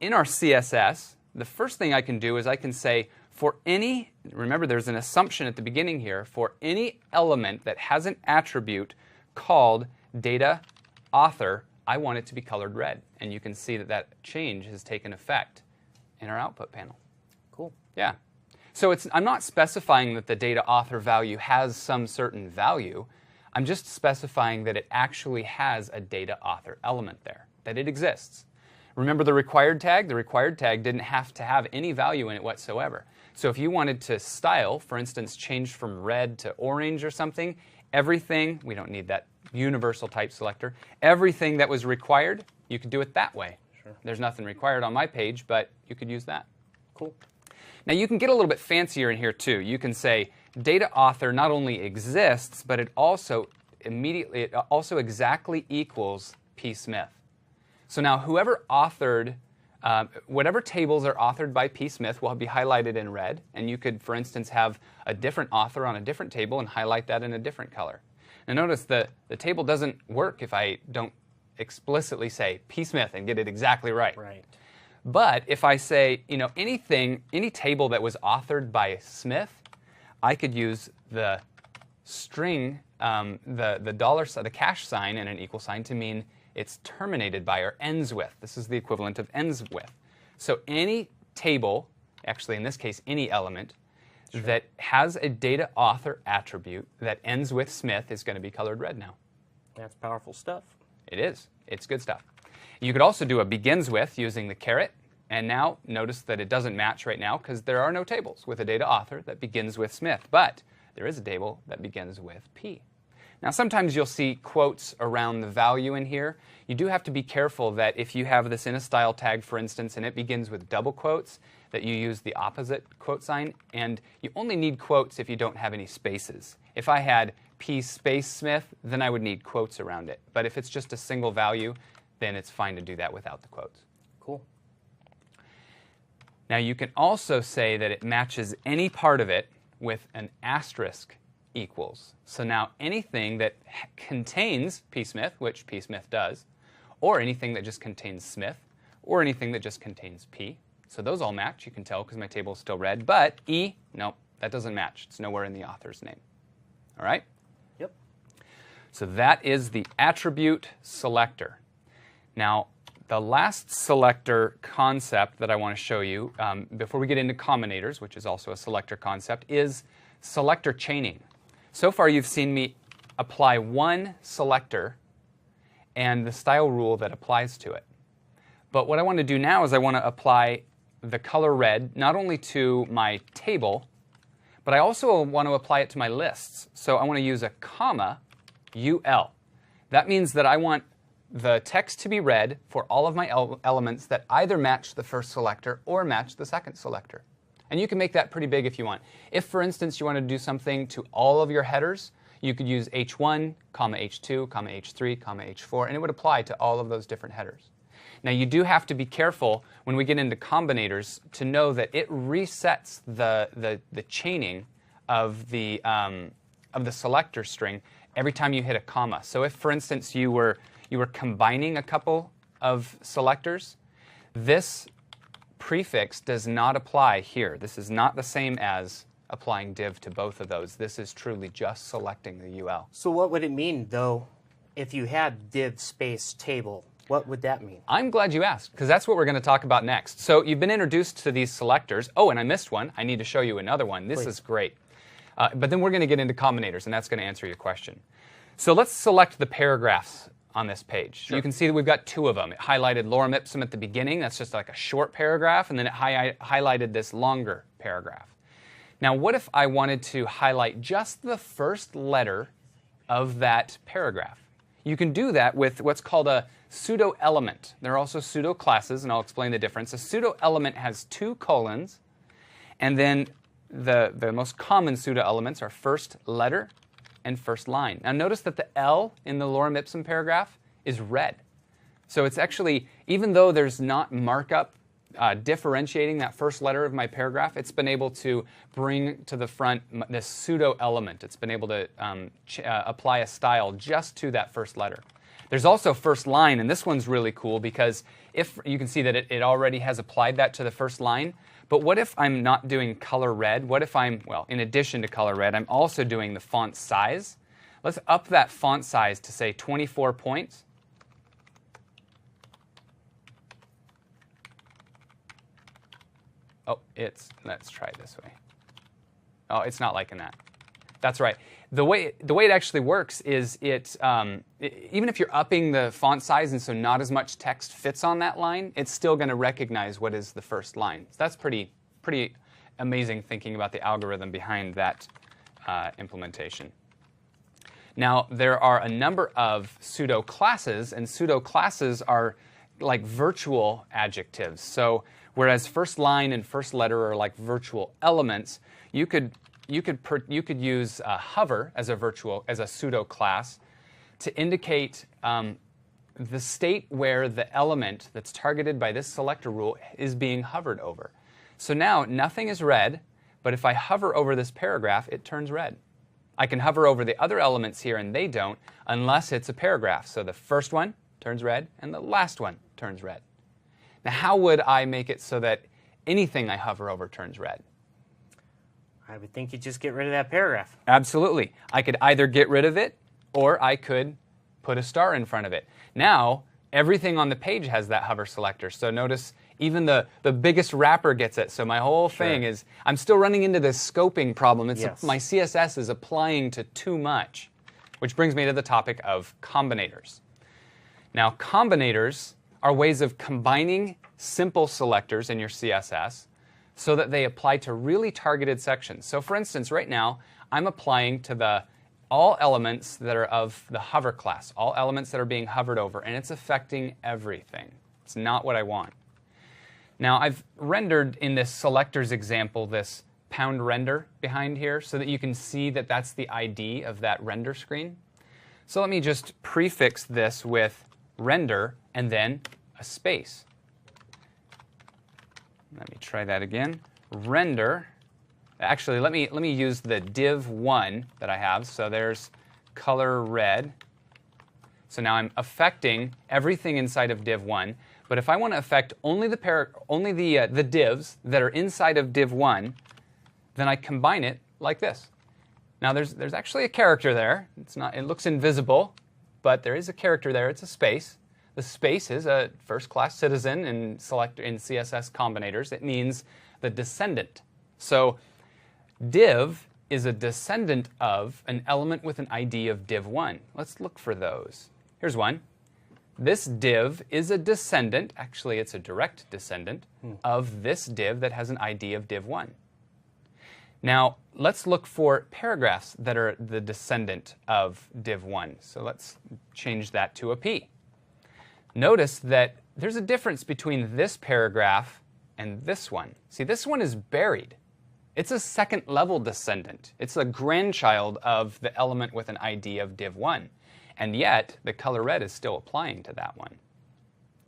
in our CSS, the first thing I can do is I can say for any, remember there's an assumption at the beginning here, for any element that has an attribute called data author, I want it to be colored red. And you can see that that change has taken effect in our output panel. Cool. Yeah. So I'm not specifying that the data author value has some certain value. I'm just specifying that it actually has a data author element there, that it exists. Remember the required tag? The required tag didn't have to have any value in it whatsoever. So if you wanted to style, for instance, change from red to orange or something, everything, we don't need that universal type selector, everything that was required, you could do it that way. Sure. There's nothing required on my page, but you could use that. Cool. Now you can get a little bit fancier in here too. You can say data author not only exists, but it also exactly equals P. Smith. So now whoever authored, whatever tables are authored by P. Smith will be highlighted in red, and you could, for instance, have a different author on a different table and highlight that in a different color. Now notice the table doesn't work if I don't explicitly say P. Smith and get it exactly right. Right. But if I say, any table that was authored by Smith, I could use the string, the dollar, the cash sign and an equal sign to mean it's terminated by or ends with. This is the equivalent of ends with. So any table, actually in this case any element, that has a data author attribute that ends with Smith is going to be colored red now. That's powerful stuff. It is. It's good stuff. You could also do a begins with using the caret. And now notice that it doesn't match right now because there are no tables with a data author that begins with Smith. But there is a table that begins with P. Now sometimes you'll see quotes around the value in here. You do have to be careful that if you have this in a style tag, for instance, and it begins with double quotes, that you use the opposite quote sign. And you only need quotes if you don't have any spaces. If I had P space Smith, then I would need quotes around it. But if it's just a single value, then it's fine to do that without the quotes. Cool. Now you can also say that it matches any part of it with an asterisk equals. So now anything that contains P. Smith, which P. Smith does, or anything that just contains Smith, or anything that just contains P. So those all match, you can tell because my table is still red. But E, no, that doesn't match. It's nowhere in the author's name. All right? Yep. So that is the attribute selector. Now, the last selector concept that I want to show you before we get into combinators, which is also a selector concept, is selector chaining. So far you've seen me apply one selector and the style rule that applies to it. But what I want to do now is I want to apply the color red not only to my table, but I also want to apply it to my lists. So I want to use a comma UL. That means that I want the text to be red for all of my elements that either match the first selector or match the second selector. And you can make that pretty big if you want. If, for instance, you want to do something to all of your headers, you could use H1, comma H2, comma H3, comma H4, and it would apply to all of those different headers. Now, you do have to be careful when we get into combinators to know that it resets the chaining of the selector string every time you hit a comma. So if, for instance, you were combining a couple of selectors, this prefix does not apply here. This is not the same as applying div to both of those. This is truly just selecting the UL. So what would it mean, though, if you had div space table? What would that mean? I'm glad you asked, because that's what we're going to talk about next. So you've been introduced to these selectors. Oh, and I missed one. I need to show you another one. This is great. But then we're going to get into combinators, and that's going to answer your question. So let's select the paragraphs on this page. Sure. You can see that we've got two of them. It highlighted lorem ipsum at the beginning. That's just like a short paragraph. And then it highlighted this longer paragraph. Now, what if I wanted to highlight just the first letter of that paragraph? You can do that with what's called a pseudo element. There are also pseudo classes, and I'll explain the difference. A pseudo element has two colons, and then the most common pseudo elements are first letter and first line. Now notice that the L in the lorem ipsum paragraph is red. So it's actually, even though there's not markup differentiating that first letter of my paragraph, it's been able to bring to the front this pseudo element. It's been able to apply a style just to that first letter. There's also first line, and this one's really cool because if you can see that it already has applied that to the first line. But what if I'm not doing color red? What if I'm, well, in addition to color red, I'm also doing the font size? Let's up that font size to, say, 24 points. Oh, let's try it this way. Oh, it's not liking that. That's right. The way it actually works is even if you're upping the font size and so not as much text fits on that line, it's still going to recognize what is the first line. So that's pretty amazing thinking about the algorithm behind that implementation. Now, there are a number of pseudo classes, and pseudo classes are like virtual adjectives. So whereas first line and first letter are like virtual elements, you could use hover as a pseudo class to indicate the state where the element that's targeted by this selector rule is being hovered over. So now nothing is red, but if I hover over this paragraph, it turns red. I can hover over the other elements here and they don't, unless it's a paragraph. So the first one turns red and the last one turns red. Now, how would I make it so that anything I hover over turns red? I would think you just get rid of that paragraph. Absolutely. I could either get rid of it or I could put a star in front of it. Now, everything on the page has that hover selector. So notice even the biggest wrapper gets it. So my whole thing is, I'm still running into this scoping problem. It's my CSS is applying to too much, which brings me to the topic of combinators. Now, combinators are ways of combining simple selectors in your CSS so that they apply to really targeted sections. So for instance, right now, I'm applying to all elements that are of the hover class, all elements that are being hovered over, and it's affecting everything. It's not what I want. Now, I've rendered in this selectors example this #render behind here so that you can see that that's the ID of that render screen. So let me just prefix this with render and then a space. Let me try that again. Render. Actually, let me use the div1 that I have. So there's color red. So now I'm affecting everything inside of div1. But if I want to affect only the divs that are inside of div1, then I combine it like this. Now there's actually a character there. It looks invisible, but there is a character there. It's a space. The space is a first-class citizen in CSS combinators. It means the descendant. So div is a descendant of an element with an ID of div1. Let's look for those. Here's one. This div is a descendant, actually it's a direct descendant, of this div that has an ID of div1. Now, let's look for paragraphs that are the descendant of div1. So let's change that to a P. Notice that there's a difference between this paragraph and this one. See, this one is buried. It's a second-level descendant. It's a grandchild of the element with an ID of div1. And yet, the color red is still applying to that one.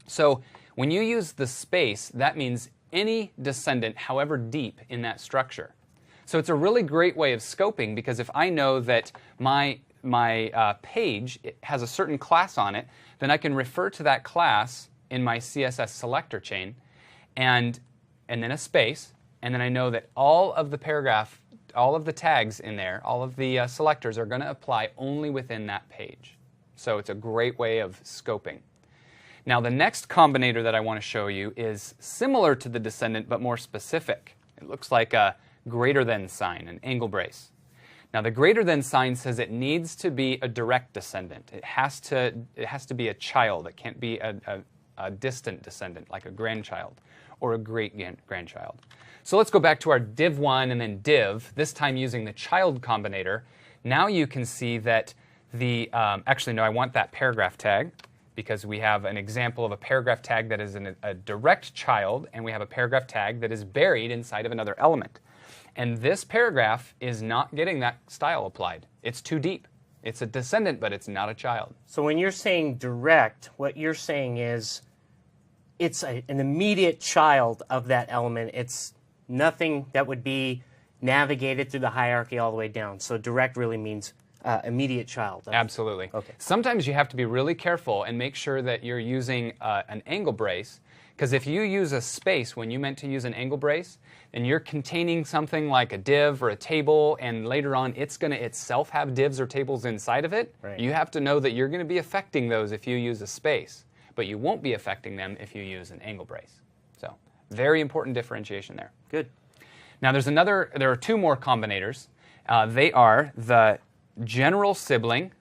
So when you use the space, that means any descendant, however deep in that structure. So it's a really great way of scoping, because if I know that my page has a certain class on it, then I can refer to that class in my CSS selector chain, and then a space, and then I know that all of the paragraph, all of the tags in there, all of the selectors are going to apply only within that page. So it's a great way of scoping. Now the next combinator that I want to show you is similar to the descendant but more specific. It looks like a greater than sign, an angle brace. Now the greater than sign says it needs to be a direct descendant. It has to be a child. It can't be a distant descendant like a grandchild or a great-grandchild. So let's go back to our div1 and then div, this time using the child combinator. Now you can see that actually no, I want that paragraph tag, because we have an example of a paragraph tag that is a direct child, and we have a paragraph tag that is buried inside of another element. And this paragraph is not getting that style applied. It's too deep. It's a descendant, but it's not a child. So when you're saying direct, what you're saying is it's an immediate child of that element. It's nothing that would be navigated through the hierarchy all the way down. So direct really means immediate child. Absolutely. Okay. Sometimes you have to be really careful and make sure that you're using an angle brace, because if you use a space when you meant to use an angle brace, and you're containing something like a div or a table, and later on it's going to itself have divs or tables inside of it, right, you have to know that you're going to be affecting those if you use a space, but you won't be affecting them if you use an angle brace. So very important differentiation there. Good. Now there are two more combinators. They are the general sibling,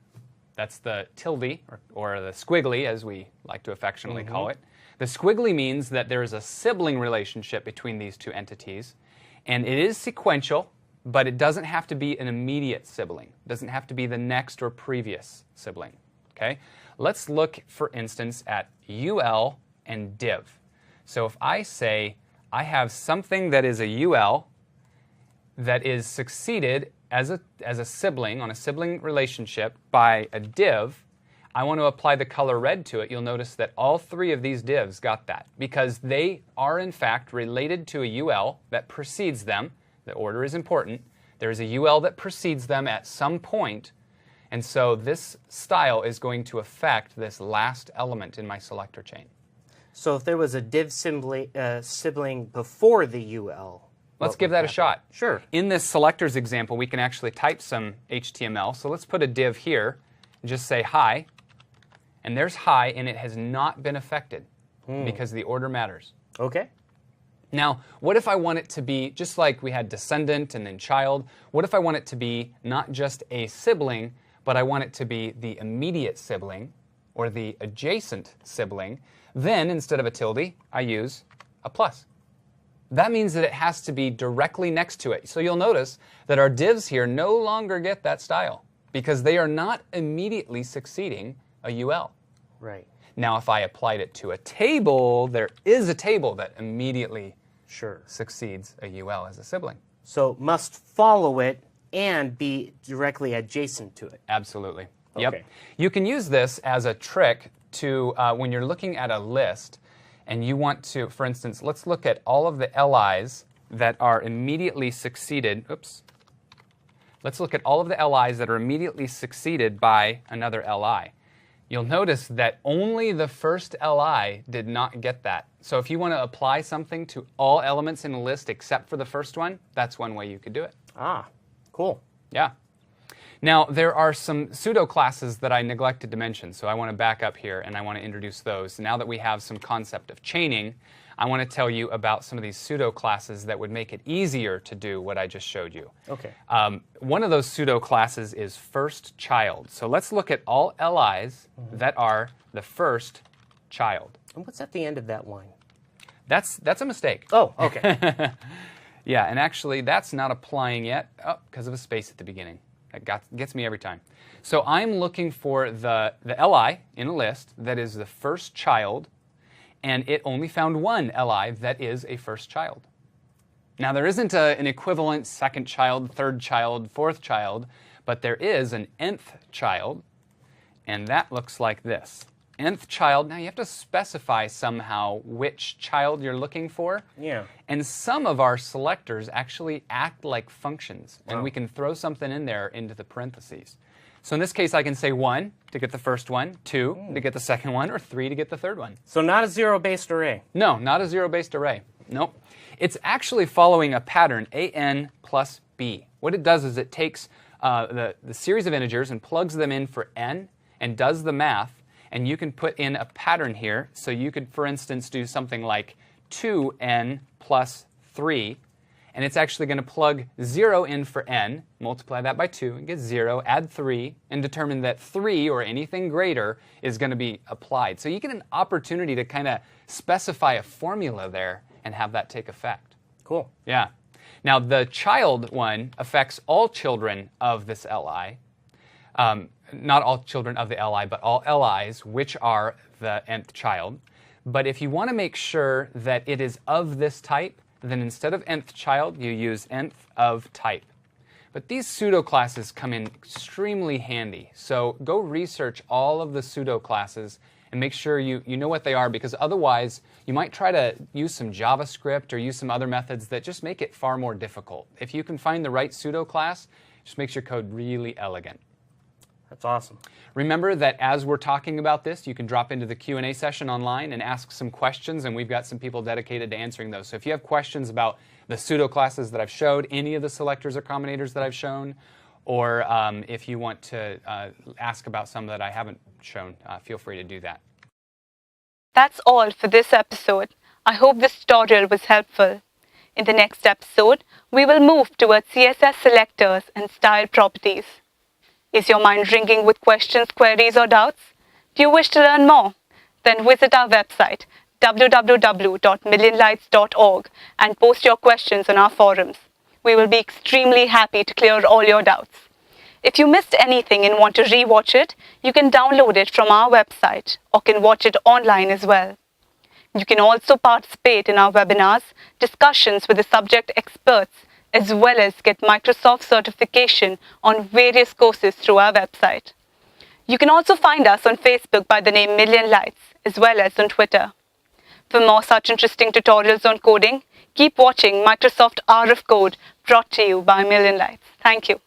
that's the tilde, or the squiggly as we like to affectionately call it. The squiggly means that there is a sibling relationship between these two entities, and it is sequential, but it doesn't have to be an immediate sibling. It doesn't have to be the next or previous sibling. Okay? Let's look, for instance, at ul and div. So if I say I have something that is a ul that is succeeded as a sibling, on a sibling relationship, by a div, I want to apply the color red to it. You'll notice that all three of these divs got that, because they are in fact related to a ul that precedes them. The order is important. There is a UL that precedes them at some point, and so this style is going to affect this last element in my selector chain. So if there was a div sibling before the UL, let's give that a shot. Sure. In this selectors example, we can actually type some HTML. So let's put a div here and just say hi. And there's hi, and it has not been affected because the order matters. Okay. Now, what if I want it to be, just like we had descendant and then child, what if I want it to be not just a sibling, but I want it to be the immediate sibling or the adjacent sibling? Then, instead of a tilde, I use a plus. That means that it has to be directly next to it. So you'll notice that our divs here no longer get that style because they are not immediately succeeding a UL. Right. Now, if I applied it to a table, there is a table that immediately succeeds a UL as a sibling. So must follow it and be directly adjacent to it. Absolutely. Okay. Yep. You can use this as a trick to when you're looking at a list and you want to, for instance, let's look at all of the LIs that are immediately succeeded. Oops. Let's look at all of the LIs that are immediately succeeded by another LI. You'll notice that only the first LI did not get that. So if you want to apply something to all elements in a list except for the first one, that's one way you could do it. Ah, cool. Yeah. Now, there are some pseudo classes that I neglected to mention, so I want to back up here and I want to introduce those. Now that we have some concept of chaining, I want to tell you about some of these pseudo classes that would make it easier to do what I just showed you. Okay. One of those pseudo classes is first child. So let's look at all LIs that are the first child. And what's at the end of that line? That's a mistake. Oh, okay. Yeah, and actually that's not applying yet because of a space at the beginning. That gets me every time. So I'm looking for the LI in a list that is the first child, and it only found one LI that is a first child. Now, there isn't an equivalent second child, third child, fourth child, but there is an nth child, and that looks like this. Nth child, now you have to specify somehow which child you're looking for. Yeah. And some of our selectors actually act like functions, and Wow. we can throw something in there into the parentheses. So in this case, I can say 1 to get the first one, 2 to get the second one, or 3 to get the third one. So not a zero-based array. No, not a zero-based array. Nope. It's actually following a pattern, AN plus B. What it does is it takes the series of integers and plugs them in for n and does the math, and you can put in a pattern here. So you could, for instance, do something like 2n plus 3, and it's actually going to plug 0 in for n, multiply that by 2, and get 0, add 3, and determine that 3, or anything greater, is going to be applied. So you get an opportunity to kind of specify a formula there and have that take effect. Cool. Yeah. Now, the child one affects all children of this LI. Not all children of the LI, but all LIs, which are the nth child. But if you want to make sure that it is of this type, then instead of nth child, you use nth of type. But these pseudo classes come in extremely handy. So go research all of the pseudo classes and make sure you know what they are, because otherwise you might try to use some JavaScript or use some other methods that just make it far more difficult. If you can find the right pseudo class, it just makes your code really elegant. That's awesome. Remember that as we're talking about this, you can drop into the Q&A session online and ask some questions, and we've got some people dedicated to answering those. So if you have questions about the pseudo classes that I've showed, any of the selectors or combinators that I've shown, or if you want to ask about some that I haven't shown, feel free to do that. That's all for this episode. I hope this tutorial was helpful. In the next episode, we will move towards CSS selectors and style properties. Is your mind ringing with questions, queries, or doubts? Do you wish to learn more? Then visit our website, www.millionlights.org, and post your questions on our forums. We will be extremely happy to clear all your doubts. If you missed anything and want to rewatch it, you can download it from our website or can watch it online as well. You can also participate in our webinars, discussions with the subject experts, as well as get Microsoft certification on various courses through our website. You can also find us on Facebook by the name Millionlights, as well as on Twitter. For more such interesting tutorials on coding, keep watching Microsoft Hour of Code brought to you by Millionlights. Thank you.